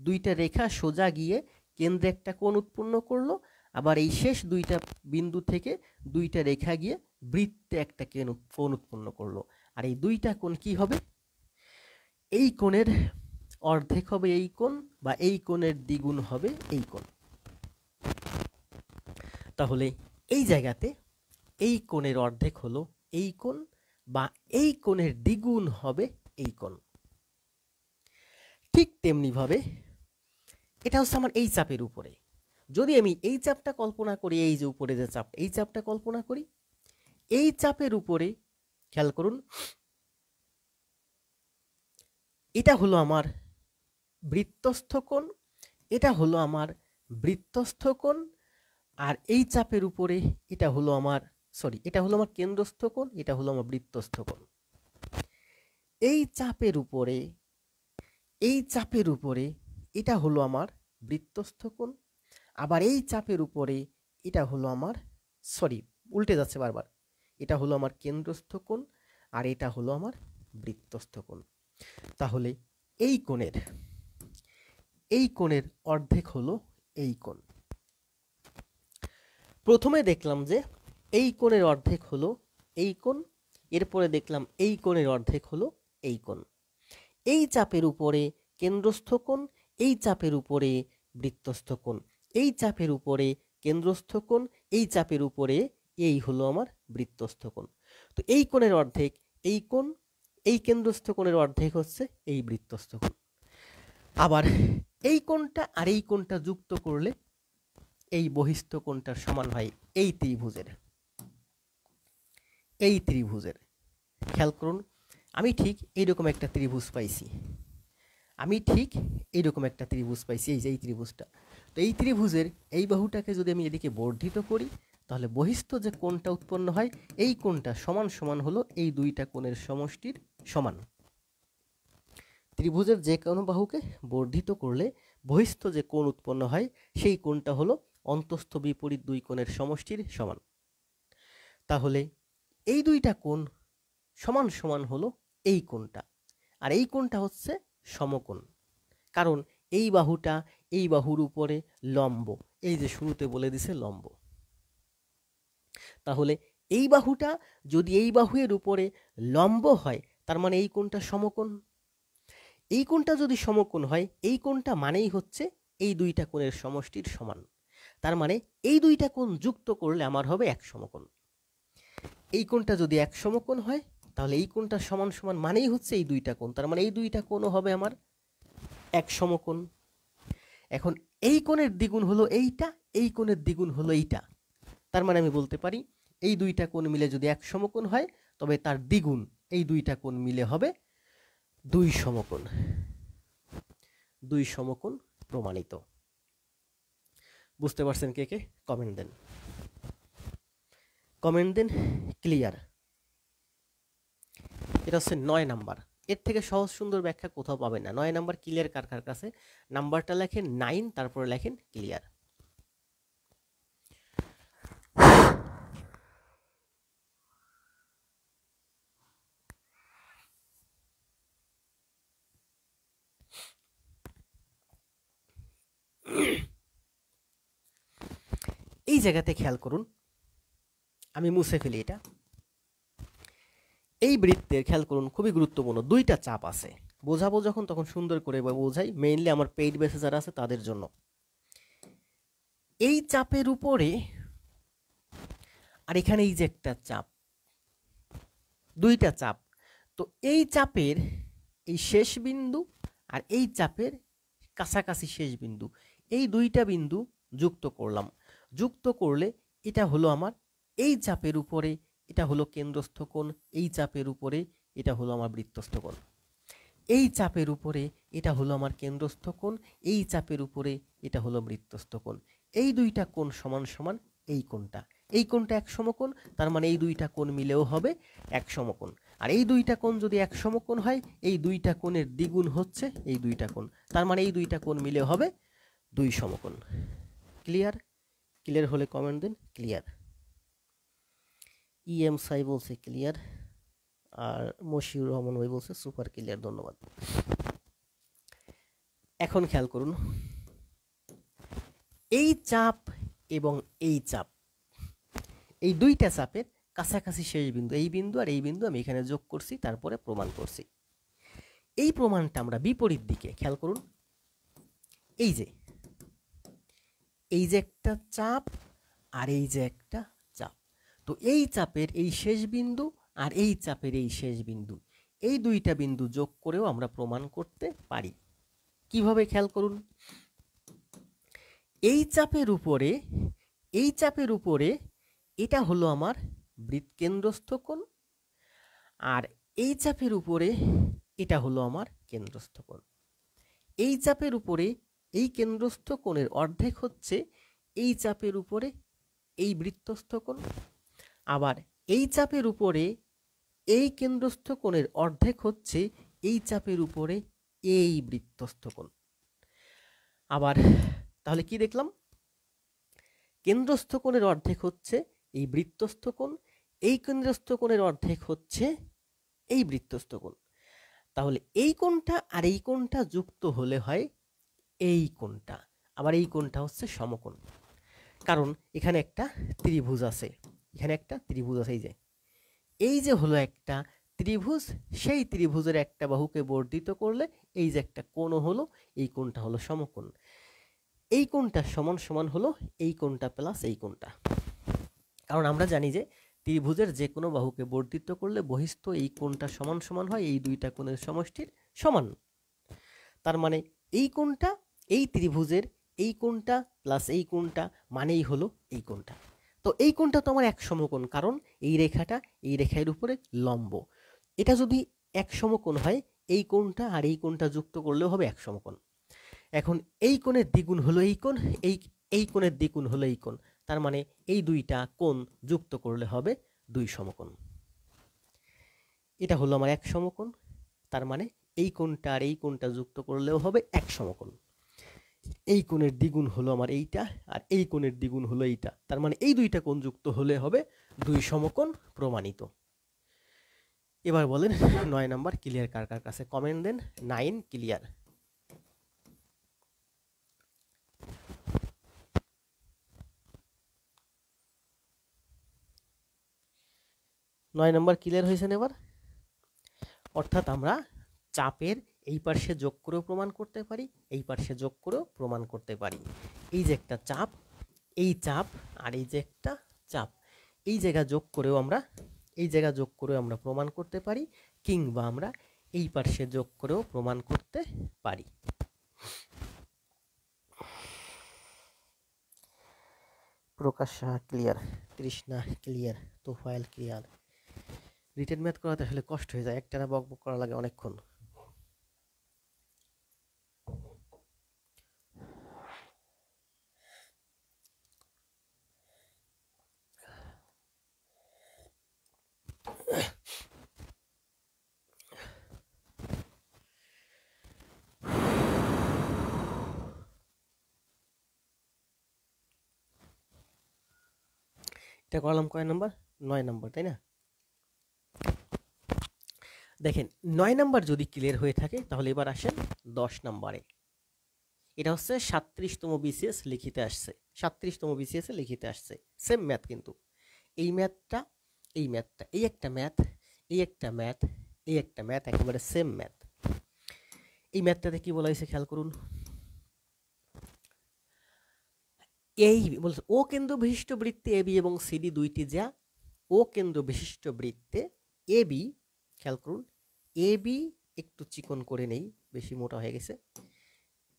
দুইটা রেখা সোজা গিয়ে কেন্দ্রে একটা কোণ উৎপন্ন করলো, আবার এই শেষ দুইটা বিন্দু থেকে দুইটা রেখা গিয়ে বৃত্তে একটা কোণ উৎপন্ন করলো। আর এই দুইটা কোণ কি হবে? এই কোণের অর্ধেক হবে এই কোণ, বা এই কোণের দ্বিগুণ হবে এই কোণ। তাহলে এই জায়গাতে এই কোণের অর্ধেক হলো এই কোণ, বা এই কোণের দ্বিগুণ হবে এই কোণ। ঠিক তেমনি ভাবে এটা হচ্ছে আমার এই চাপের উপরে। যদি আমি এই চাপটা কল্পনা করি, এই যে উপরে যে চাপ, এই চাপটা কল্পনা করি, এই চাপের উপরে খেয়াল করুন, এটা হলো আমার বৃত্তস্থ কোণ, এটা হলো আমার বৃত্তস্থ কোণ, আর এই চাপের উপরে এটা হলো আমার এটা হলো আমার কেন্দ্রস্থ কোণ, এটা হলো আমার বৃত্তস্থ কোণ। এই চাপের উপরে এটা হলো আমার বৃত্তস্থ কোণ, আবার এই চাপের উপরে এটা হলো আমার উল্টে যাচ্ছে বারবার, এটা হলো আমার কেন্দ্রস্থ কোণ, আর এটা হলো আমার বৃত্তস্থ কোণ। তাহলে এই কোণের অর্ধেক হলো এই কোণ। প্রথমে দেখলাম যে এই কোণের অর্ধেক হলো এই কোণ, এরপরে দেখলাম এই কোণের অর্ধেক হলো এই কোণ। এই চাপের উপরে কেন্দ্রস্থ কোণ, এই চাপের উপরে বৃত্তস্থ কোণ, এই চাপের উপরে কেন্দ্রস্থ কোণ, এই চাপের উপরে এই হলো আমার বৃত্তস্থ কোণ। তো এই কোণের অর্ধেক এই কোণ, এই কেন্দ্রস্থ কোণের অর্ধেক হচ্ছে এই বৃত্তস্থ কোণ। আবার এই কোণটা আর এই কোণটা যুক্ত করলে এই বহিস্থ কোণটার সমান হয় এই ত্রিভুজের। খেয়াল করুন, আমি ঠিক এইরকম একটা ত্রিভুজ পাইছি, এই যে এই ত্রিভুজটা। তো এই ত্রিভুজের এই বাহুটাকে যদি আমি এদিকে বর্ধিত করি, তাহলে বহিস্থ যে কোণটা উৎপন্ন হয়, এই কোণটা সমান সমান হলো এই দুইটা কোণের সমষ্টির সমান। ত্রিভুজের যে কোনো বাহুকে বর্ধিত করলে বহিস্থ যে কোণ উৎপন্ন হয়, সেই কোণটা হলো অন্তস্থ বিপরীত দুই কোণের সমষ্টির সমান। তাহলে এই দুইটা কোণ সমান সমান হলো এই কোণটা, আর এই কোণটা হচ্ছে সমকোণ, কারণ এই বাহুটা এই বাহুর উপরে লম্ব, এই যে শুরুতে বলে দিছে লম্ব। তাহলে এই বাহুটা যদি এই বাহুর উপরে লম্ব হয়, তার মানে এই কোণটা সমকোণ। এই কোণটা যদি সমকোণ হয়, এই কোণটা মানেই হচ্ছে এই দুইটা কোণের সমষ্টির সমান। তার মানে এই দুইটা কোণ যুক্ত করলে আমার হবে এক সমকোণ। এই কোণটা যদি এক সমকোণ হয়, তাহলে এই কোণটা সমান সমান মানেই হচ্ছে এই দুইটা কোণ, তার মানে এই দুইটা কোণও হবে আমার এক সমকোণ। এখন এই কোণের দ্বিগুণ হলো এইটা, এই কোণের দ্বিগুণ হলো এইটা, তার মানে আমি বলতে পারি এই দুইটা কোণ মিলে যদি এক সমকোণ হয়, তবে তার দ্বিগুণ এই দুইটা কোণ মিলে হবে দুই সমকোণ। প্রমাণিত। বুঝতে পারছেন কে কে? কমেন্ট দেন ক্লিয়ার। এটা হচ্ছে 9 নাম্বার। এর থেকে সহজ সুন্দর ব্যাখ্যা কোথাও পাবেন না। 9 নাম্বার ক্লিয়ার কার কার কাছে? নাম্বারটা লেখেন 9, তারপরে লেখেন ক্লিয়ার। এই জায়গাতে খেয়াল করুন, আমি মুছে ফেলি এটা। এই বৃত্তের খেয়াল করুন, খুবই গুরুত্বপূর্ণ, দুইটা চাপ আছে। বোঝাবো যখন তখন সুন্দর করে বোঝাই, মেইনলি আমার পেইড বেসে যারা আছে তাদের জন্য। এই চাপের উপরে আর এখানে এই যে একটা চাপ, দুইটা চাপ। তো এই চাপের এই শেষ বিন্দু আর এই চাপের কাছাকাছি শেষ বিন্দু, এই দুইটা বিন্দু যুক্ত করলাম। যুক্ত করলে এটা হলো আমার এই চাপের উপরে, এটা হলো কেন্দ্রস্থ কোণ, এই চাপের উপরে এটা হলো আমার বৃত্তস্থ কোণ। এই চাপের উপরে এটা হলো আমার কেন্দ্রস্থ কোণ, এই চাপের উপরে এটা হলো বৃত্তস্থ কোণ। এই দুইটা কোণ সমান সমান এই কোণটা, এই কোণটা এক সমকোণ, তার মানে এই দুইটা কোণ মিলেও হবে এক সমকোণ। আর এই দুইটা কোণ যদি এক সমকোণ হয়, এই দুইটা কোণের দ্বিগুণ হচ্ছে এই দুইটা কোণ, তার মানে এই দুইটা কোণ মিলে হবে দুই সমকোণ। ক্লিয়ার? ক্লিয়ার হলে কমেন্ট দিন ক্লিয়ার। ইএম সাই বলছে ক্লিয়ার, আর মশিউর রহমান ভাই বলছে সুপার ক্লিয়ার, ধন্যবাদ। এখন খেয়াল করুন, এই চাপ এবং এই চাপ, এই দুইটা চাপের কাছাকাছি শেষ বিন্দু, এই বিন্দু আর এই বিন্দু আমি এখানে যোগ করছি, তারপরে প্রমাণ করছি। এই প্রমাণটা আমরা বিপরীত দিকে খেয়াল করুন, এই যে একটা চাপ আর এই যে একটা চাপ, তো এই চাপের এই শেষ বিন্দু আর এই চাপের এই শেষ বিন্দু, এই দুইটা বিন্দু যোগ করেও আমরা প্রমাণ করতে পারি। কিভাবে খেয়াল করুন, এই চাপের উপরে, এই চাপের উপরে এটা হলো আমার কেন্দ্রস্থ কোণ, আর এই চাপের উপরে এটা হলো আমার কেন্দ্রস্থ কোণ। এই চাপের উপরে এই কেন্দ্রস্থ কোণের অর্ধেক হচ্ছে এই চাপের উপরে এই বৃত্তস্থ কোণ, আবার এই চাপের উপরে এই কেন্দ্রস্থ কোণের অর্ধেক হচ্ছে এই চাপের উপরে এই বৃত্তস্থ কোণ। আবার তাহলে কি দেখলাম, কেন্দ্রস্থ কোণের অর্ধেক হচ্ছে এই বৃত্তস্থ কোণ, এই কেন্দ্রস্থ কোণের অর্ধেক হচ্ছে এই বৃত্তস্থ কোণ। তাহলে এই কোণটা আর এই কোণটা যুক্ত হলে হয় এই কোণটা, আবার এই কোণটা হচ্ছে সমকোণ। কারণ এখানে একটা ত্রিভুজ আছে, এখানে একটা ত্রিভুজ আছে, এই যে হলো একটা ত্রিভুজ, সেই ত্রিভুজের একটা বাহুকে বর্ধিত করলে এই যে একটা কোণ হলো, এই কোণটা হলো সমকোণ। এই কোণটা সমান সমান হলো এই কোণটা প্লাস এই কোণটা। কারণ আমরা জানি যে ত্রিভুজের যে কোনো বাহুকে বর্ধিত করলে বহিস্থ এই কোণটা সমান সমান হয় এই দুইটা কোণের সমষ্টির সমান। তার মানে এই কোণটা এই ত্রিভুজের এই কোণটা প্লাস এই কোণটা মানেই হলো এই কোণটা। তো এই কোণটা তো আমার এক সমকোণ, কারণ এই রেখাটা এই রেখার উপরে লম্ব। এটা যদি এক সমকোণ হয়, এই কোণটা আর এই কোণটা যুক্ত করলেও হবে এক সমকোণ। এখন এই কোণের দ্বিগুণ হলো এই কোণ, এই কোণের দ্বিগুণ হলো এই কোণ, তার মানে এই দুইটা কোণ যুক্ত করলে হবে দুই সমকোণ। এটা হলো আমার এক সমকোণ, তার মানে এই কোণটা আর এই কোণটা যুক্ত করলেও হবে এক সমকোণ। এই কোণের দ্বিগুণ হলো আমার এইটা, আর এই কোণের দ্বিগুণ হলো এইটা, তার মানে এই দুইটা কোণ যুক্ত হলে হবে দুই সমকোণ প্রমাণিত। এবার বলেন 9 নাম্বার ক্লিয়ার কার কার কাছে, কমেন্ট দেন 9 ক্লিয়ার। নয় নম্বর ক্লিয়ার হয়েছেন এবার? অর্থাৎ আমরা চাপের এই পাশে যোগ করেও প্রমাণ করতে পারি, এই পাশে যোগ করেও প্রমাণ করতে পারি। এই যে একটা চাপ, এই চাপ আর এই যে একটা চাপ, এই জায়গা যোগ করেও আমরা প্রমাণ করতে পারি, কিংবা আমরা এই পাশে যোগ করেও প্রমাণ করতে পারি। Prakash Saha clear, Trishna clear, Tofail clear. Written math করাতে আসলে কষ্ট হয়ে যায়, একটানা বক বক করা লাগে অনেকক্ষণ। এটা করলাম কয় নাম্বার? 9 নাম্বার, তাই না? দেখেন 9 নাম্বার যদি ক্লিয়ার হয়ে থাকে তাহলে এবার আসেন 10 নাম্বারে। এটা হচ্ছে 37তম বিসিএস লিখিতে আসছে, 37তম বিসিএস এ লিখিতে আসছে, সেম ম্যাথ কিন্তু। এই ম্যাথটা এই ম্যাথটা, এই একটা ম্যাথ, এই একটা ম্যাথ, এই একটা ম্যাথ, একেবারে সেম ম্যাথ। এই ম্যাথটাতে কি বলা হয়েছে খেয়াল করুন, এই বলছে ও কেন্দ্র বিশিষ্ট বৃত্তে এবি এবং সিডি দুইটি যা ও কেন্দ্র বিশিষ্ট বৃত্তে এবি, খেয়াল করুন এবি একটু চিকন করে নেই, বেশি মোটা হয়ে গেছে।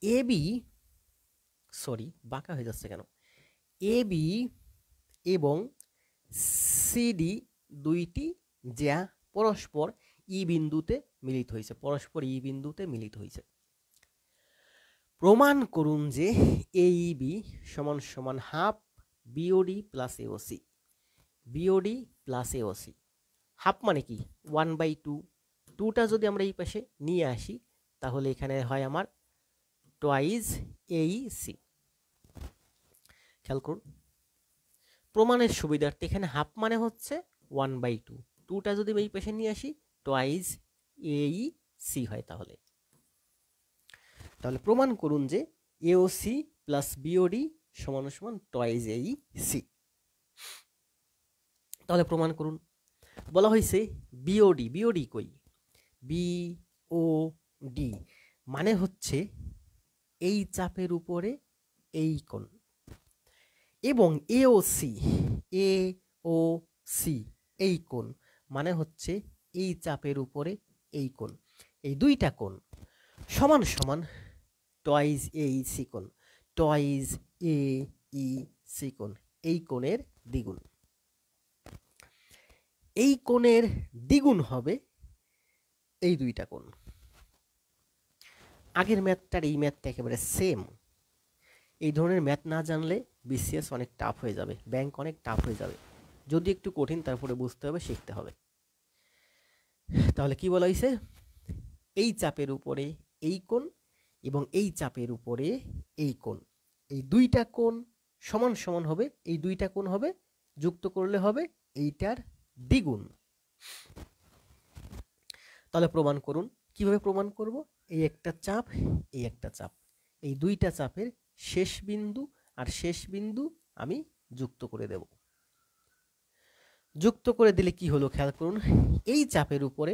এবি, সরি বাঁকা হয়ে যাচ্ছে কেন, এবি এবং সিডি দুইটি যা পরস্পর ই বিন্দুতে মিলিত হয়েছে, পরস্পর ই বিন্দুতে মিলিত হয়েছে। প্রমাণ করুন যে এইবি সমান সমান half BOD plus AOC. BOD plus AOC, half মানে কি 1/2, 2টা যদি আমরা এই পাশে নিয়ে আসি তাহলে এখানে হয় আমার টোয়াইজ এইসি। খেয়াল করুন, প্রমাণের সুবিধার্থে এখানে হাফ মানে হচ্ছে 1/2, 2টা যদি এই পাশে নিয়ে আসি টোয়াইজ এইসি হয়। তাহলে প্রমাণ করুন যে এওসি প্লাস বিওডি সমান সমান টোয়াইজ এইসি। তাহলে প্রমাণ করুন। বলা হয়েছে বিওডি, বিওডি কই, বিওডি মানে হচ্ছে এই চাপের উপরে এই কোণ, এবং এওসি, এওসি এই কোণ মানে হচ্ছে এই চাপের উপরে এই কোণ। এই দুইটা কোণ সমান সমান টোয়াইজ এইসি কোণ, টোয়াইজ এইসি কোণ, এই কোণের দ্বিগুণ। এই কোণের দ্বিগুণ হবে এই দুইটা কোণ। আগের ম্যাথটার এই ম্যাথটা একেবারে সেম। এই ধরনের ম্যাথ না জানলে বিসিএস অনেক টাফ হয়ে যাবে, ব্যাংক অনেক টাফ হয়ে যাবে। যদি একটু কঠিন, তারপরে বুঝতে হবে, শিখতে হবে। তাহলে কি বলা হয়েছে, এই চাপের উপরে এই কোণ এবং এই চাপের উপরে এই কোণ, এই দুইটা কোণ সমান সমান হবে, এই দুইটা কোণ হবে যুক্ত করলে হবে এইটার দ্বিগুণ। তাহলে প্রমাণ করুন। কিভাবে প্রমাণ করব, এই একটা চাপ, এই একটা চাপ, এই দুইটা চাপের শেষ বিন্দু আর শেষ বিন্দু আমি যুক্ত করে দেব। যুক্ত করে দিলে কি হলো খেয়াল করুন, এই চাপের উপরে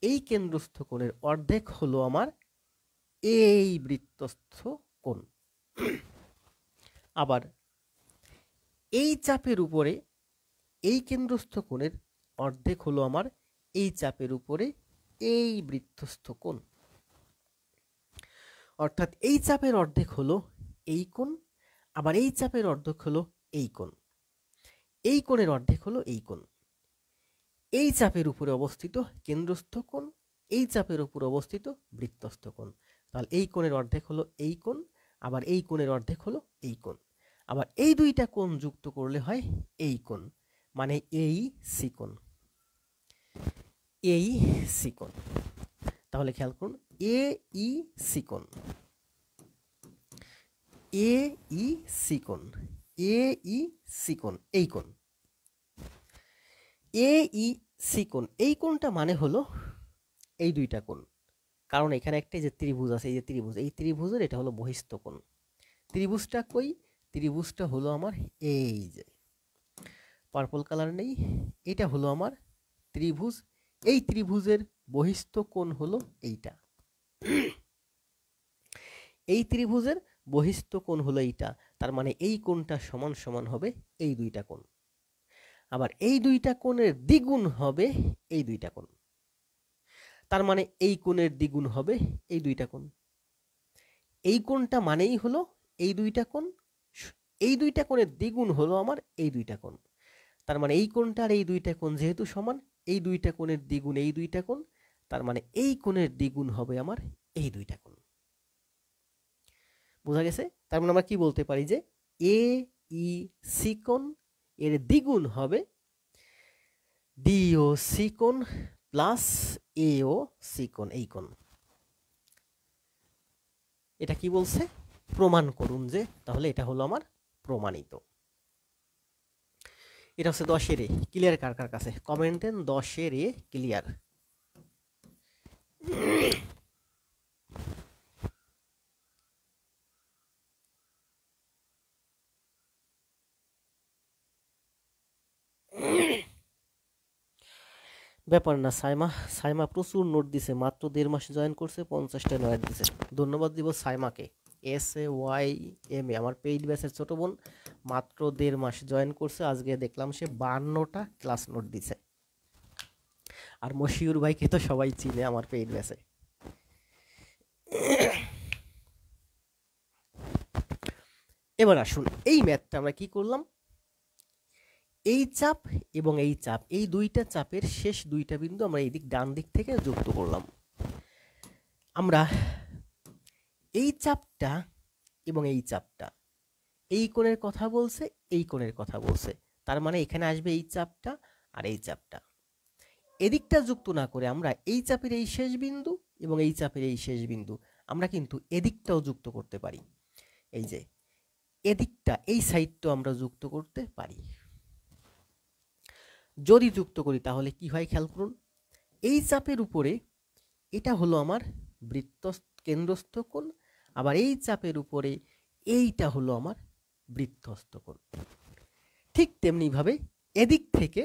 এই কেন্দ্রস্থ কোণের অর্ধেক হলো আমার এই বৃত্তস্থ কোণ। আবার এই চাপের উপরে এই কেন্দ্রস্থ কোণের অর্ধেক হলো আমার এই চাপের উপরে এই বৃত্তস্থ কোণ। অর্থাৎ এই চাপের অর্ধেক হলো এই কোণ, আবার এই চাপের অর্ধেক হলো এই কোণ, এই কোণের অর্ধেক হলো এই কোণ। এই চাপের উপরে অবস্থিত কেন্দ্রস্থ কোণ, এই চাপের উপরে অবস্থিত বৃত্তস্থ কোণ। তাহলে এই কোণের অর্ধেক হলো এই কোণ, আবার এই কোণের অর্ধেক হলো এই কোণ। আবার এই দুইটা কোণ যুক্ত করলে হয় এই কোণ, মানে এই সি কোণ, এই সি কোণ। তাহলে খেয়াল করুন, এ ই সি কোণ, এ ই সি কোণ, এ ই সি কোণ, এই কোণ, এ ই সি কোণ, এই কোণটা মানে হলো এই দুইটা কোণ। কারণ এখানে একটা যে ত্রিভুজ আছে, এই যে ত্রিভুজ, এই ত্রিভুজের এটা হলো বহিস্থ কোণ। ত্রিভুজটা কই, ত্রিভুজটা হলো আমার এই যে পার্পল কালার নেই, এটা হলো আমার ত্রিভুজ। এই ত্রিভুজের বহিস্থ কোণ হলো এইটা, এই ত্রিভুজের বহিস্থ কোণ হলো এইটা। তার মানে এই কোণটা সমান সমান হবে এই দুইটা কোণ, আবার এই দুইটা কোণের দ্বিগুণ হবে এই দুইটা কোণ। তার মানে এই কোণের দ্বিগুণ হবে এই দুইটা কোণ। এই কোণটা মানেই হলো এই দুইটা কোণ, এই দুইটা কোণের দ্বিগুণ হলো আমার এই দুইটা কোণ। তার মানে এই কোণটা আর এই দুইটা কোণ যেহেতু সমান, এই দুইটা কোণের দ্বিগুণ এই দুইটা কোণ, তার মানে এই কোণের দ্বিগুণ হবে আমার এই দুইটা কোণ। বোঝা গেছে? তার মানে আমরা কি বলতে পারি যে এ ই সি কোণ এর দ্বিগুণ হবে ডিও সি কোণ প্লাস এও সি কোণ, এই কোণ। এটা কি বলছে, প্রমাণ করুন যে। তাহলে এটা হলো আমার প্রমাণিত। এটা হচ্ছে 10-এর এ। ক্লিয়ার কার কার কাছে? কমেন্ট দেন 10-এর এ ক্লিয়ার। ব্যাপার না সাইমা, সাইমা প্রচুর নোট দিছে, মাত্র 1.5 মাস জয়েন করছে, 50টা নোট দিছে। ধন্যবাদ দিব সাইমাকে। SAYMA আমার পেইড ব্যাচের ছোট বোন, মাত্র 1.5 মাস জয়েন করছে, আজকে দেখলাম সে 52টা ক্লাস নোট দিছে। আর মশিউর ভাইকে তো সবাই চিনে আমার পেইড ব্যাচে। এবার আসুন, এই ম্যাথটা আমরা কি করলাম, এই চাপ এবং এই চাপ, এই দুইটা চাপের শেষ দুইটা বিন্দু আমরা এই দিক ডান দিক থেকে যুক্ত করলাম। আমরা এই চাপটা এবং এই চাপটা, এই কোণের কথা বলছে, এই কোণের কথা বলছে, তার মানে এখানে আসবে এই চাপটা আর এই চাপটা। এদিকটা যুক্ত না করে আমরা এই চাপের এই শেষ বিন্দু এবং এই চাপের এই শেষ বিন্দু আমরা কিন্তু এদিকটাও যুক্ত করতে পারি। এই যে এদিকটা, এই সাইডটাও আমরা যুক্ত করতে পারি। যদি যুক্ত করি তাহলে কি হয় খেয়াল করুন। এই চাপের উপরে এটা হলো আমার কেন্দ্রস্থ কোণ, আবার এই চাপের উপরে এইটা হলো আমার বৃত্তস্থ কোণ। ঠিক তেমনিভাবে এদিক থেকে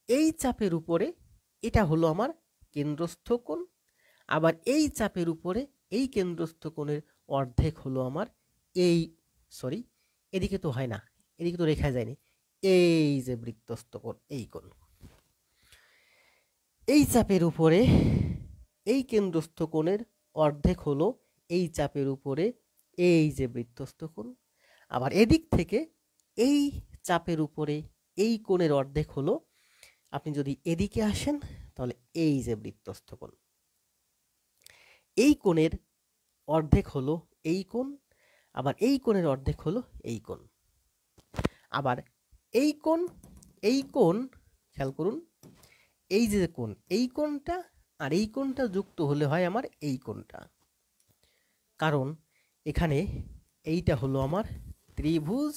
এই চাপের উপরে এটা হলো আমার কেন্দ্রস্থ কোণ, আবার এই চাপের উপরে এই কেন্দ্রস্থ কোণের অর্ধেক হলো আমার এই, সরি এদিকে তো হয় না, এদিকে তো রেখা যায়নি, এই যে বৃত্তস্থ কোণ, এই কোণ। এই চাপের উপরে এই কেন্দ্রস্থ কোণের অর্ধেক হলো এই চাপের উপরে এই যে বৃত্তস্থ কোণ, আবার এদিক থেকে এই চাপের উপরে এই কোণের অর্ধেক হলো, আপনি যদি এদিকে আসেন তাহলে এই যে বৃত্তস্থ কোণ। এই কোণের অর্ধেক হলো এই কোণ, আবার এই কোণের অর্ধেক হলো এই কোণ। আবার এই কোণ, এই কোণ খেয়াল করুন, এই যে কোণ, এই কোণটা আর এই কোণটা যুক্ত হলে হয় আমার এই কোণটা। কারণ এখানে এইটা হলো আমার ত্রিভুজ,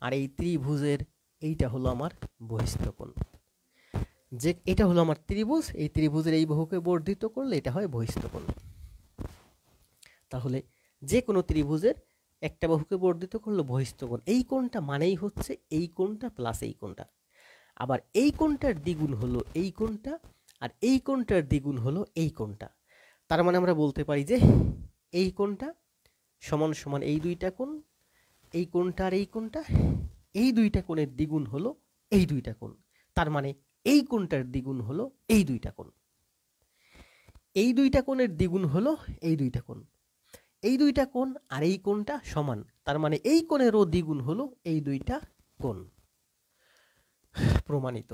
আর এই ত্রিভুজের এইটা হলো আমার বহিস্থ কোণ। যে এটা হলো আমার ত্রিভুজ, এই ত্রিভুজের এই বাহুকে বর্ধিত করলে এটা হয় বহিস্থ কোণ। তাহলে যে কোনো ত্রিভুজের একটা বাহুকে বর্ধিত করলে বহিস্থ কোণ। এই কোণটা মানেই হচ্ছে এই কোণটা প্লাস এই কোণটা। আবার এই কোণটার দ্বিগুণ হলো এই কোণটা, আর এই কোণটার দ্বিগুণ হলো এই কোণটা। তার মানে আমরা বলতে পারি যে এই কোণটা সমান সমান এই দুইটা কোণ, এই কোণটা আর এই কোণটা, এই দুইটা কোণের দ্বিগুণ হলো এই দুইটা কোণ। তার মানে এই কোণটার দ্বিগুণ হলো এই দুইটা কোণ, এই দুইটা কোণের দ্বিগুণ হলো এই দুইটা কোণ, এই দুইটা কোণ আর এই কোণটা সমান, তার মানে এই কোণেরও দ্বিগুণ হলো এই দুইটা কোণ। প্রমাণিত।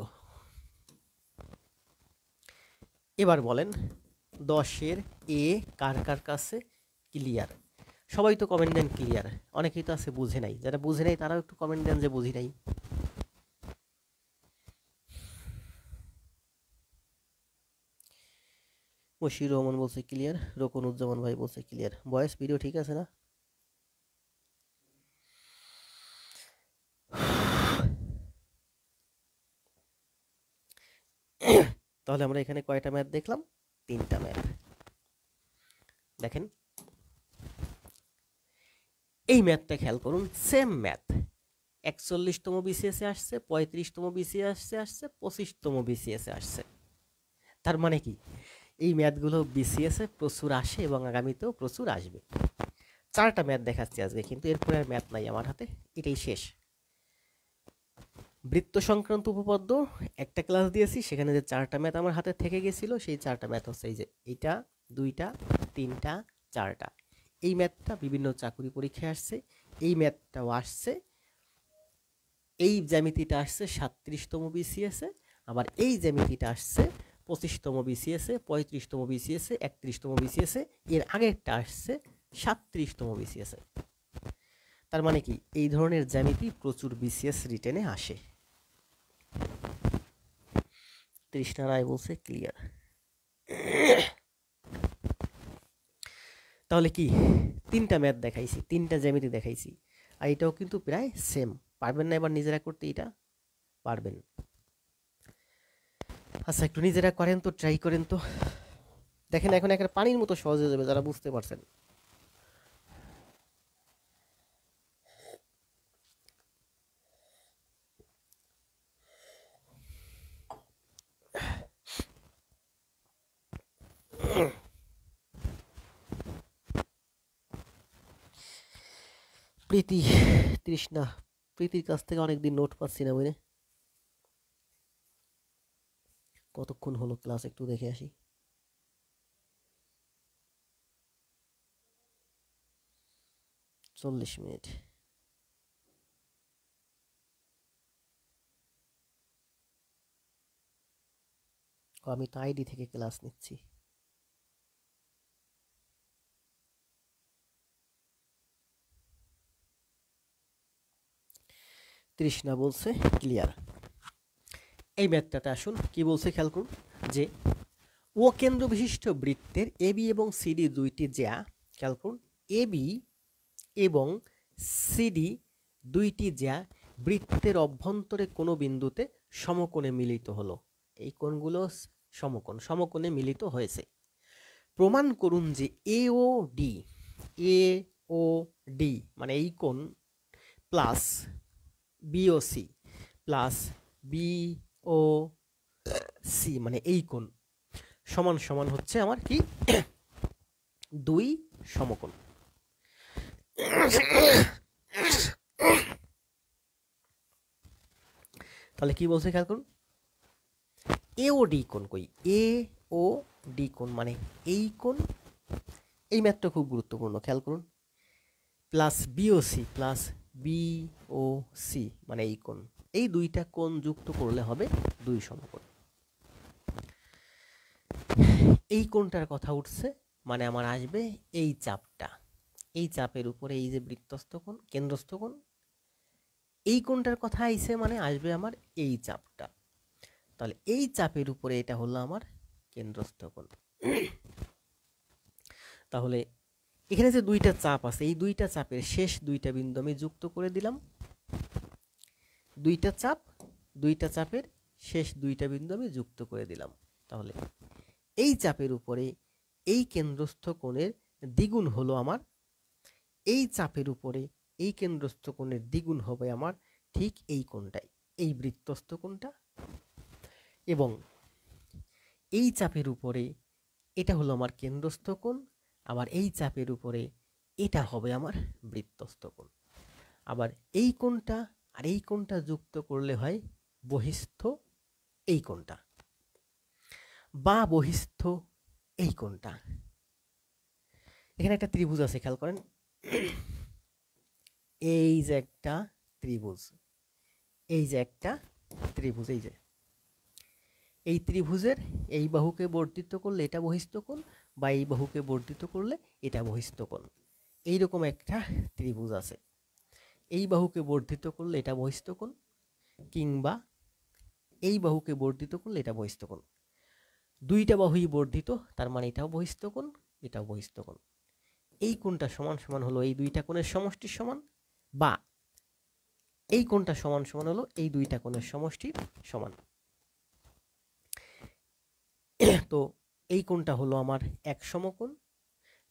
এবার বলেন 10-এর এ কার কার কাছে ক্লিয়ার? সবাই তো কমেন্ট দেন ক্লিয়ার, অনেকেই তো আছে বুঝে নাই, যারা বুঝে নাই তারাও একটু কমেন্ট দেন যে বুঝি নাই। মশির রহমান বলছে ক্লিয়ার, রকনুজ্জামান ভাই বলছে ক্লিয়ার। ভয়েস ভিডিও ঠিক আছে না? তাহলে আমরা এখানে কয়টা ম্যাথ দেখলাম? 3টা ম্যাথ। দেখেন এই ম্যাথটা খেয়াল করুন, সেম ম্যাথ। 41তম বিসিএসে আসছে, 35তম বিসিএসে আসছে, 25তম বিসিএসে আসছে। তার মানে কি এই ম্যাথগুলো বিসিএসে প্রচুর আসে এবং আগামীতেও প্রচুর আসবে। 4টা ম্যাথ দেখাচ্ছি আজকে, কিন্তু এরপরে আর ম্যাথ নাই আমার হাতে, এটাই শেষ। বৃত্ত সংক্রান্ত উপপাদ্য একটা ক্লাস দিয়েছি, সেখানে যে 4টা ম্যাথ আমার হাতে থেকে গেছিল সেই 4টা ম্যাথ হচ্ছে এই যে এইটা, 2টা, 3টা, 4টা। এই ম্যাথটা বিভিন্ন চাকরি পরীক্ষায় আসছে, এই ম্যাথটাও আসছে, এই জ্যামিতিটা আসছে 37তম বিসিএসে, আবার এই জ্যামিতিটা আসছে 25তম বিসিএসে, 35তম বিসিএসে, 31তম বিসিএসে, এর আগেরটা আসছে 37তম বিসিএসে। তার মানে কি এই ধরনের জ্যামিতি প্রচুর বিসিএস রিটেনে আসে। তৃষ্ণা রায় বলছে ক্লিয়ার। তাহলে কি 3টা ম্যাথ দেখাইছি, 3টা জ্যামিতি দেখাইছি, আর এটাও কিন্তু প্রায় সেম। পারবেন না এবার নিজেরা করতে? এটা পারবেন। আচ্ছা একটু নিজেরা করেন তো, ট্রাই করেন তো। দেখেন এখন একটা পানির মতো সহজ হয়ে যাবে যারা বুঝতে পারছেন। প্রীতি, তৃষ্ণা, প্রীতির কাছ থেকে অনেকদিন নোট পাচ্ছি না বুঝলে। কতক্ষণ হলো ক্লাস একটু দেখে আসি। 40 মিনিট। আমি তো আইডি থেকে ক্লাস নিচ্ছি। তৃষ্ণা বলছে ক্লিয়ার। এই ম্যাথটাতে আসুন, কি বলছে খেয়াল করুন, যে ও কেন্দ্র বিশিষ্ট বৃত্তের এবি এবং সিডি দুইটি জ্যা, খেয়াল করুন, এবি এবং সিডি দুইটি জ্যা বৃত্তের অভ্যন্তরে কোনো বিন্দুতে সমকোণে মিলিত হলো। এই কোণগুলো সমকোণে মিলিত হয়েছে। প্রমাণ করুন যে এ ও ডি মানে এই কোণ প্লাস বিওসি প্লাস বিওসি মানে এই কোণ সমান সমান হচ্ছে আমার কি দুই সমকোণ। তাহলে কি বলছে খেয়াল করুন, এ ও ডি কোণ কই, এ ও ডি কোণ মানে এই কোণ, এই ম্যাথটা খুব গুরুত্বপূর্ণ, খেয়াল করুন, প্লাস বিওসি মানে এই কোণ, এই দুইটা কোণ যুক্ত করলে হবে দুই সমকোণ। এই কোণটার কথা উঠছে মানে আমার আসবে এই চাপটা, এই চাপের উপরে এই যে বৃত্তস্থ কোণ কেন্দ্রস্থ কোণ, এই কোণটার কথা আইছে মানে আসবে আমার এই চাপটা। তাহলে এই চাপের উপরে এটা হলো আমার কেন্দ্রস্থ কোণ। তাহলে এখানে যে দুইটা চাপ আছে, এই দুইটা চাপের শেষ দুইটা বিন্দু আমি যুক্ত করে দিলাম। দুইটা চাপের শেষ দুইটা বিন্দু আমি যুক্ত করে দিলাম। তাহলে এই চাপের উপরে এই কেন্দ্রস্থ কোণের দ্বিগুণ হলো আমার, এই চাপের উপরে এই কেন্দ্রস্থ কোণের দ্বিগুণ হবে আমার ঠিক এই কোণটাই, এই বৃত্তস্থ কোণটা, এবং এই চাপের উপরে এটা হলো আমার কেন্দ্রস্থ কোণ, আবার এই চাপের উপরে এটা হবে আমার বৃত্তস্থ কোণ। আবার এই কোণটা আর এই কোণটা যুক্ত করলে হয় বহিস্থ এই কোণটা বা বহিস্থ এই কোণটা। এখানে একটা ত্রিভুজ আছে, খেয়াল করেন, এই যে একটা ত্রিভুজ, এই যে একটা ত্রিভুজ, এই যে এই ত্রিভুজের এই বাহুকে বর্ধিত করলে এটা বহিস্থ কোণ, বা এই বাহুকে বর্ধিত করলে এটা বহিস্থ কোণ। এইরকম একটা ত্রিভুজ আছে, এই বাহুকে বর্ধিত করলে এটা বহিস্থ কোণ, কিংবা এই বাহুকে বর্ধিত করলে এটা বহিস্থ কোণ। দুইটা বাহুই বর্ধিত, তার মানে এটাও বহিস্থ কোণ, এটাও বহিস্থ কোণ। এই কোণটা সমান সমান হলো এই দুইটা কোণের সমষ্টির সমান, বা এই কোণটা সমান সমান হলো এই দুইটা কোণের সমষ্টির সমান। তো এই কোণটা হলো আমার এক সমকোণ,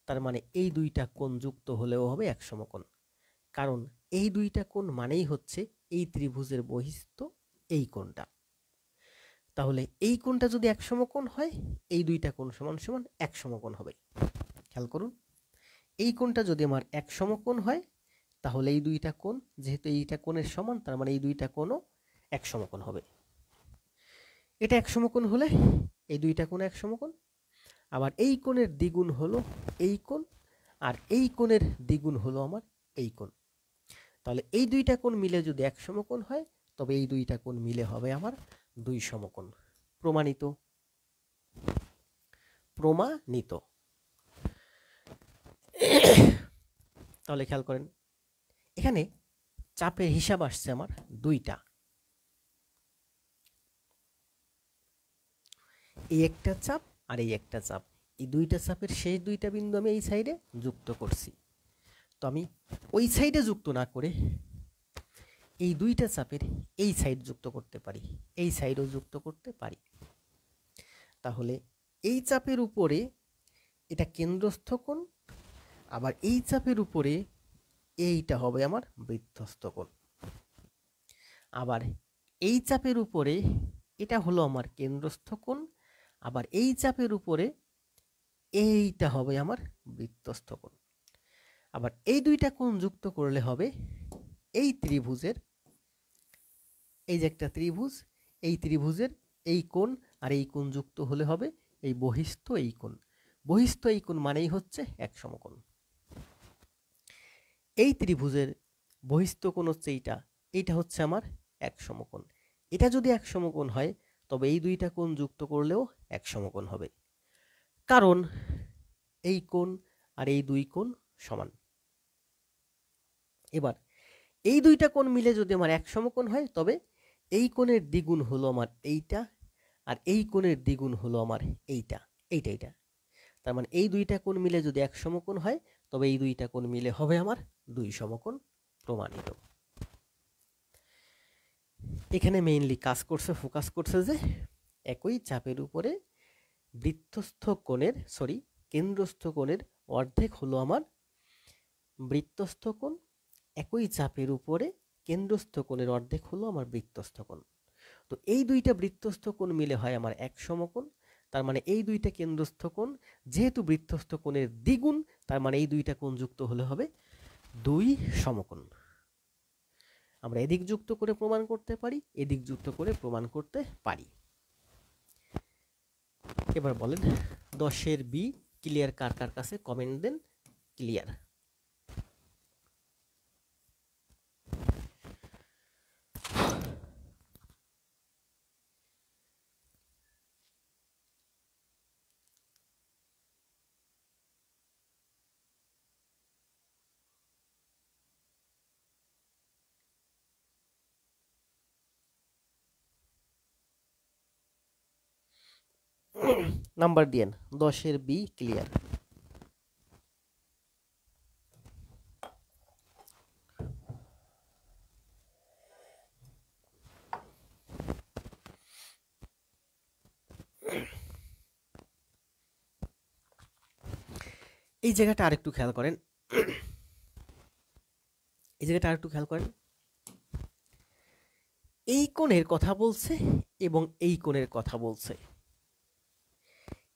তার মানে এই দুইটা কোণ যুক্ত হলেও হবে এক সমকোণ, কারণ এই দুইটা কোণ মানেই হচ্ছে এই ত্রিভুজের বহিস্থ এই কোণটা। তাহলে এই কোণটা যদি এক সমকোণ হয়, এই দুইটা কোণ সমান সমান এক সমকোণ হবে। খেয়াল করুন, এই কোণটা যদি আমার এক সমকোণ হয়, তাহলে এই দুইটা কোণ যেহেতু এইটা কোণের সমান, তার মানে এই দুইটা কোণও এক সমকোণ হবে। এটা এক সমকোণ হলে এই দুইটা কোণ এক সমকোণ, আবার এই কোণের দ্বিগুণ হলো এই কোণ, আর এই কোণের দ্বিগুণ হলো আমার এই কোণ। তাহলে এই দুইটা কোণ মিলে যদি এক সমকোণ হয়, তবে এই দুইটা কোণ মিলে হবে আমার দুই সমকোণ। প্রমাণিত। তাহলে খেয়াল করেন, এখানে চাপের হিসাব আসছে আমার দুইটা, এই একটা চাপ আর এই একটা চাপ, এই দুইটা চাপের শেষ দুইটা বিন্দু আমি এই সাইডে যুক্ত করছি। তো আমি ওই সাইডে যুক্ত না করে এই দুইটা চাপের এই সাইড যুক্ত করতে পারি, এই সাইডও যুক্ত করতে পারি। তাহলে এই চাপের উপরে এটা কেন্দ্রস্থ কোণ, আবার এই চাপের উপরে এইটা হবে আমার বৃত্তস্থ কোণ। আবার এই চাপের উপরে এটা হলো আমার কেন্দ্রস্থ কোণ, আবার এই চাপের উপরে এইটা হবে আমার বৃত্তস্থ কোণ। আবার এই দুইটা কোণ যুক্ত করলে হবে এই ত্রিভুজের, এই যে একটা ত্রিভুজ, এই ত্রিভুজের এই কোণ আর এই কোণ যুক্ত হলে হবে এই বহিস্থ এই কোণ। বহিস্থ এই কোণ মানেই হচ্ছে এক সমকোণ। এই ত্রিভুজের বহিস্থ কোণ হচ্ছে এইটা, এইটা হচ্ছে আমার এক সমকোণ। এটা যদি এক সমকোণ হয়, তবে এই দুইটা কোণ যুক্ত করলেও এক সমকোণ হবে, কারণ এই কোণ আর এই দুই কোণ সমান। এবার এই দুইটা কোণ মিলে যদি আমার এক সমকোণ হয়, তবে এই কোণের দ্বিগুণ হলো আমার এইটা, আর এই কোণের দ্বিগুণ হলো আমার এইটা, এইটা এইটা। তার মানে এই দুইটা কোণ মিলে যদি এক সমকোণ হয়, তবে এই দুইটা কোণ মিলে হবে আমার দুই সমকোণ, প্রমাণিত। এখানে মেইনলি কাজ করছে, ফোকাস করছে যে একই চাপের উপরে বৃত্তস্থ কোণের কেন্দ্রস্থ কোণের অর্ধেক হলো আমার বৃত্তস্থ কোণ, একই চাপের উপরে কেন্দ্রস্থ কোণের অর্ধেক হলো আমার বৃত্তস্থ কোণ। তো এই দুইটা বৃত্তস্থ কোণ মিলে হয় আমার এক সমকোণ। তার মানে এই দুইটা কেন্দ্রস্থ কোণ যেহেতু বৃত্তস্থ কোণের দ্বিগুণ, তার মানে এই দুইটা কোণ যুক্ত হলে হবে দুই সমকোণ। আমরা এদিক যুক্ত করে প্রমাণ করতে পারি, এদিক যুক্ত করে প্রমাণ করতে পারি। এবার বলেন 10-এর বি ক্লিয়ার কার কার কাছে, কমেন্ট দেন ক্লিয়ার। নাম্বার দিয়েন, 10-এর বি ক্লিয়ার। এই জায়গাটা আরেকটু খেয়াল করেন, এই জায়গাটা আরেকটু খেয়াল করেন। এই কোণের কথা বলছে এবং এই কোণের কথা বলছে।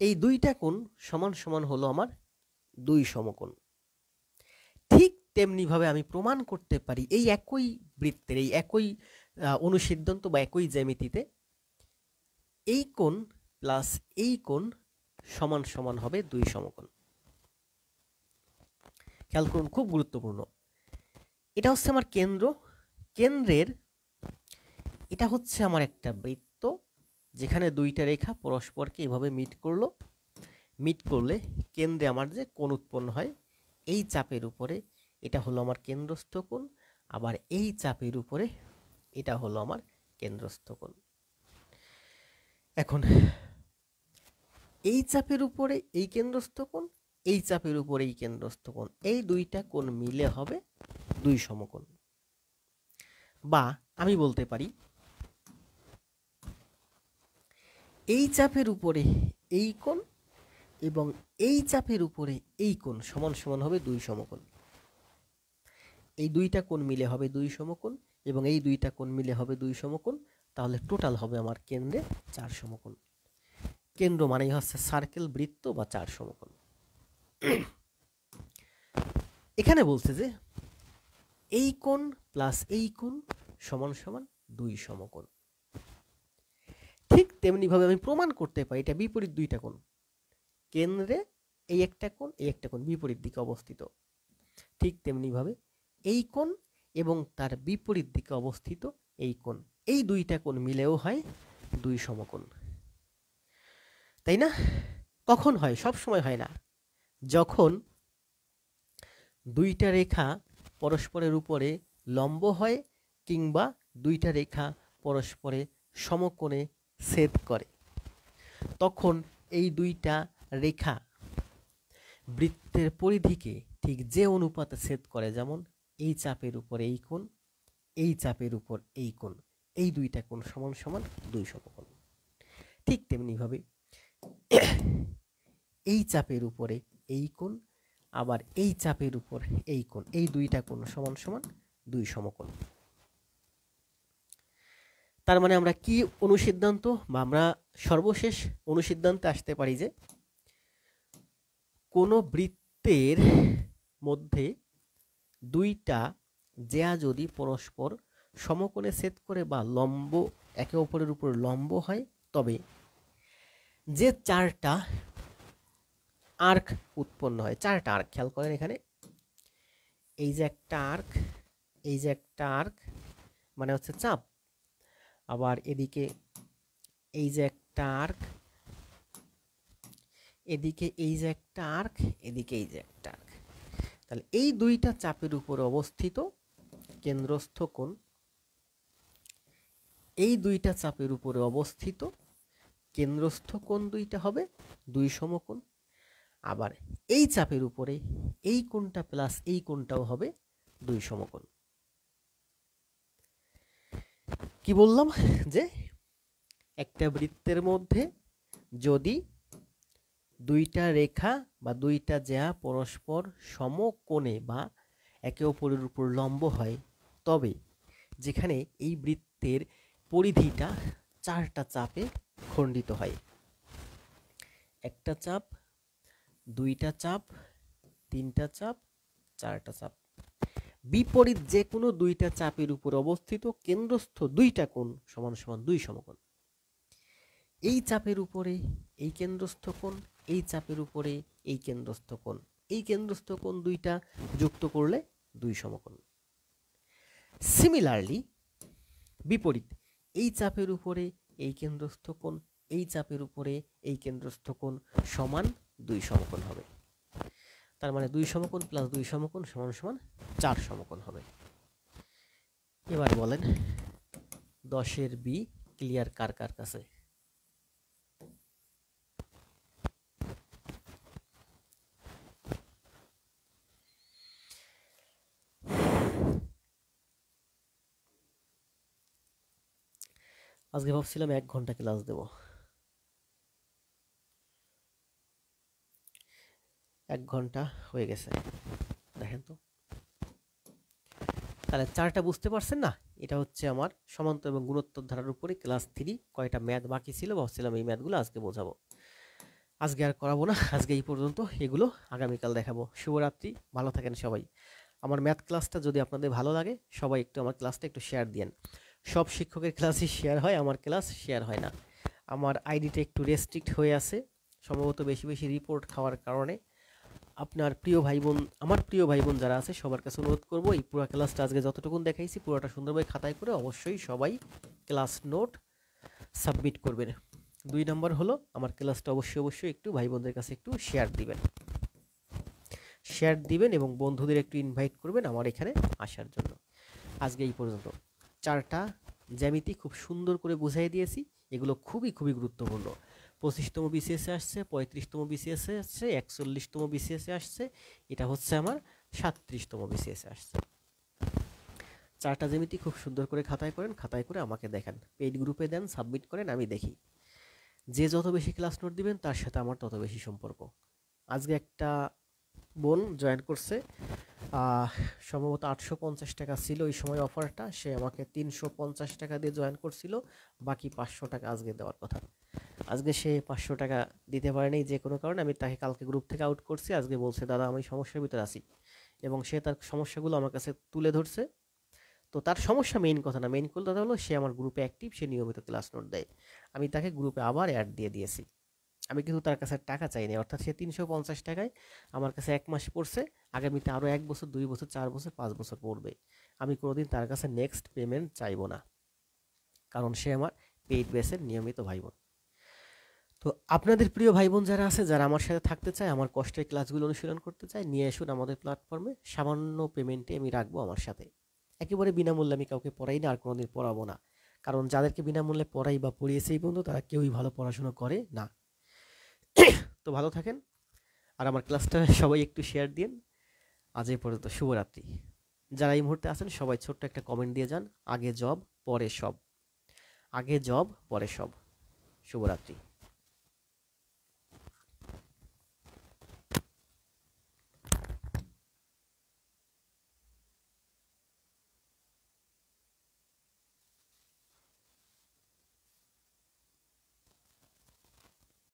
এই দুইটা কোণ সমান সমান হলো আমার দুই সমকোণ। ঠিক তেমনি ভাবে আমি প্রমাণ করতে পারি এই একই বৃত্তের, এই একই অনুসিদ্ধান্ত বা একই জ্যামিতিতে এই কোণ প্লাস এই কোণ সমান সমান হবে দুই সমকোণ। খেয়াল করুন, খুব গুরুত্বপূর্ণ। এটা হচ্ছে আমার কেন্দ্র, কেন্দ্রের এটা হচ্ছে আমার একটা বৃত্ত, যেখানে দুইটা রেখা পরস্পরকে এভাবে মিট করলো। মিট করলে কেন্দ্রে আমার যে কোণ উৎপন্ন হয়, এই চাপের উপরে এটা হলো আমার কেন্দ্রস্থ কোণ, আবার এই চাপের উপরে এটা হলো আমার কেন্দ্রস্থ কোণ। এখন এই চাপের উপরে এই কেন্দ্রস্থ কোণ, এই চাপের উপরে এই কেন্দ্রস্থ কোণ, এই দুইটা কোণ মিলে হবে দুই সমকোণ। বা আমি বলতে পারি এই চাপের উপরে এই কোণ এবং এই চাপের উপরে এই কোণ সমান সমান হবে দুই সমকোণ। এই দুইটা কোণ মিলে হবে দুই সমকোণ এবং এই দুইটা কোণ মিলে হবে দুই সমকোণ। তাহলে টোটাল হবে আমার কেন্দ্রে চার সমকোণ। কেন্দ্র মানেই হচ্ছে সার্কেল, বৃত্ত বা চার সমকোণ। এখানে বলছে যে এই কোণ প্লাস এই কোণ সমান সমান দুই সমকোণ। ঠিক তেমনি ভাবে আমি প্রমাণ করতে পারি এটা বিপরীত দুইটা কোণ। কেন্দ্রে এই একটা কোণ, এই একটা কোণ বিপরীত দিকে অবস্থিত। ঠিক তেমনি ভাবে এই কোণ এবং তার বিপরীত দিকে অবস্থিত এই কোণ, এই দুইটা কোণ মিলেও হয় দুই সমকোণ। তাই না? কখন হয়? সব সময় হয় না। যখন দুইটা রেখা পরস্পরের উপরে লম্ব হয় কিংবা দুইটা রেখা পরস্পরে সমকোণে ছেদ করে, তখন এই দুইটা রেখা বৃত্তের পরিধিকে ঠিক যে অনুপাতে ছেদ করে, যেমন এই চাপের উপর এই কোণ, এই চাপের উপর এই কোণ, এই দুইটা কোণ সমান সমান দুই সমকোণ। ঠিক তেমনি ভাবে এই চাপের উপরে এই কোণ, আবার এই চাপের উপর এই কোণ, এই দুইটা কোণ সমান সমান দুই সমকোণ। তার মানে আমরা কি অনুসিদ্ধান্ত বা আমরা সর্বশেষ অনুসিদ্ধান্তে আসতে পারি যে কোনো বৃত্তের মধ্যে দুইটা জ্যা যদি পরস্পর সমকোণে ছেদ করে বা লম্ব একে অপরের উপর লম্ব হয়, তবে যে চারটা আর্ক উৎপন্ন হয়, চারটা আর্ক, খেয়াল করেন এখানে এই যে একটা আর্ক, এই যে একটা আর্ক মানে হচ্ছে চাপ, আবার এদিকে এই যে একটা আর্ক, এদিকে এই যে একটা আর্ক, এদিকে এই যে একটা আর্ক, তাহলে এই দুইটা চাপের উপরে অবস্থিত কেন্দ্রস্থ কোণ, এই দুইটা চাপের উপরে অবস্থিত কেন্দ্রস্থ কোণ দুইটা হবে দুই সমকোণ। আবার এই চাপের উপরে এই কোণটা প্লাস এই কোণটাও হবে দুই সমকোণ। কি বললাম যে একটা বৃত্তের মধ্যে যদি দুইটা রেখা বা দুইটা জ্যা পরস্পর সমকোণে বা একে অপরের উপর লম্ব হয়, তবে যেখানে এই বৃত্তের পরিধিটা চারটা চাপে খণ্ডিত হয়, একটা চাপ, দুইটা চাপ, তিনটা চাপ, চারটা চাপ, বিপরীত যে কোনো দুইটা চাপের উপর অবস্থিত কেন্দ্রস্থ দুইটা কোণ সমান সমান দুই সমকোণ। এই চাপের উপরে এই কেন্দ্রস্থ কোণ, এই চাপের উপরে এই কেন্দ্রস্থ কোণ, এই কেন্দ্রস্থ কোণ দুইটা যুক্ত করলে দুই সমকোণ। সিমিলারলি বিপরীত এই চাপের উপরে এই কেন্দ্রস্থ কোণ, এই চাপের উপরে এই কেন্দ্রস্থ কোণ সমান দুই সমকোণ হবে। তার মানে দুই সমকোণ প্লাস দুই সমকোণ সমান সমান চার সমকোণ হবে। এবার বলেন 10-এর বি ক্লিয়ার কার কার কাছে? আজকে ভাবছিলাম 1 ঘন্টা ক্লাস দেব, 1 ঘন্টা হয়ে গেছে, দেখেন তো। তাহলে চারটা বুঝতে পারছেন না? এটা হচ্ছে আমার সমান্তর এবং গুণোত্তর ধারার উপরে ক্লাস 3 কয়টা ম্যাথ বাকি ছিল, ভাবছিলাম এই ম্যাথগুলো আজকে বোঝাবো। আজকে আর করাবো না, আজকে এই পর্যন্ত, এগুলো আগামীকাল দেখাবো। শুভরাত্রি, ভালো থাকেন সবাই। আমার ম্যাথ ক্লাসটা যদি আপনাদের ভালো লাগে সবাই একটু আমার ক্লাসটা একটু শেয়ার দিয়েন। সব শিক্ষকের ক্লাসই শেয়ার হয়, আমার ক্লাস শেয়ার হয় না। আমার আইডিটা একটু রেস্ট্রিক্ট হয়ে আছে, সম্ভবত বেশি বেশি রিপোর্ট খাওয়ার কারণে। আপনার প্রিয় ভাই বোন, আমার প্রিয় ভাই বোন যারা আছে সবার কাছে অনুরোধ করবো এই পুরো ক্লাসটা আজকে যতটুকুন দেখাইছি পুরোটা সুন্দরভাবে খাতায় করে অবশ্যই সবাই ক্লাস নোট সাবমিট করবেন। 2 নম্বর হলো আমার ক্লাসটা অবশ্যই একটু ভাই বোনদের কাছে একটু শেয়ার দিবেন এবং বন্ধুদের একটু ইনভাইট করবেন আমার এখানে আসার জন্য। আজকে এই পর্যন্ত। চারটা জ্যামিতি খুব সুন্দর করে বুঝাই দিয়েছি, এগুলো খুবই গুরুত্বপূর্ণ। 25তম বিসিএসে আসছে, 35তম বিসিএসে আসছে, 41তম বিসিএসে আসছে, এটা হচ্ছে আমার 37তম বিসিএসে আসছে। চারটা জ্যামিতি খুব সুন্দর করে খাতায় করেন, খাতায় করে আমাকে দেখান, পেইড গ্রুপে দেন, সাবমিট করেন, আমি দেখি। যে যত বেশি ক্লাস নোট দিবেন তার সাথে আমার তত বেশি সম্পর্ক। আজকে একটা বোন জয়েন করছে, সম্ভবত 850 টাকা ছিল ওই সময় অফারটা, সে আমাকে 350 টাকা দিয়ে জয়েন করছিল, বাকি 500 টাকা আজকে দেওয়ার কথা। আজকে সে 500 টাকা দিতে পারেনি যে কোনো কারণে, আমি তাকে কালকে গ্রুপ থেকে আউট করছি। আজকে বলছে দাদা আমি সমস্যার ভিতরে আছি, এবং সে তার সমস্যাগুলো আমার কাছে তুলে ধরছে। তো তার সমস্যা মেইন কথা না, মেইন কথা হলো সে আমার গ্রুপে অ্যাক্টিভ, সে নিয়মিত ক্লাস নোট দেয়। আমি তাকে গ্রুপে আবার অ্যাড দিয়ে দিয়েছি, আমি কিন্তু তার কাছে টাকা চাইনি, অর্থাৎ সে 350 টাকায় আমার কাছে 1 মাস পড়ছে, আগামীতে আরও 1 বছর, 2 বছর, 4 বছর, 5 বছর পড়বে। আমি কোনোদিন তার কাছে নেক্সট পেমেন্ট চাইবো না, কারণ সে আমার পেইড বেসের নিয়মিত ভাই বোন। তো আপনাদের প্রিয় ভাই বোন যারা আছে, যারা আমার সাথে থাকতে চায়, আমার কষ্টের ক্লাসগুলো অনুশীলন করতে চায়, নিয়ে আসুন আমাদের প্ল্যাটফর্মে, সামান্য পেমেন্টে আমি রাখবো আমার সাথে। একেবারে বিনামূল্যে আমি কাউকে পড়াই না, আর কোনোদিন পড়াবো না, কারণ যাদেরকে বিনামূল্যে পড়াই বা পড়িয়েছে এই বন্ধু, তারা কেউই ভালো পড়াশোনা করে না। তো ভালো থাকেন, আর আমার ক্লাসটা সবাই একটু শেয়ার দিন। আজ এই পর্যন্ত, শুভরাত্রি। যারা এই মুহূর্তে আছেন সবাই ছোট্ট একটা কমেন্ট দিয়ে যান, আগে জব পরে সব, আগে জব পরে সব। শুভরাত্রি।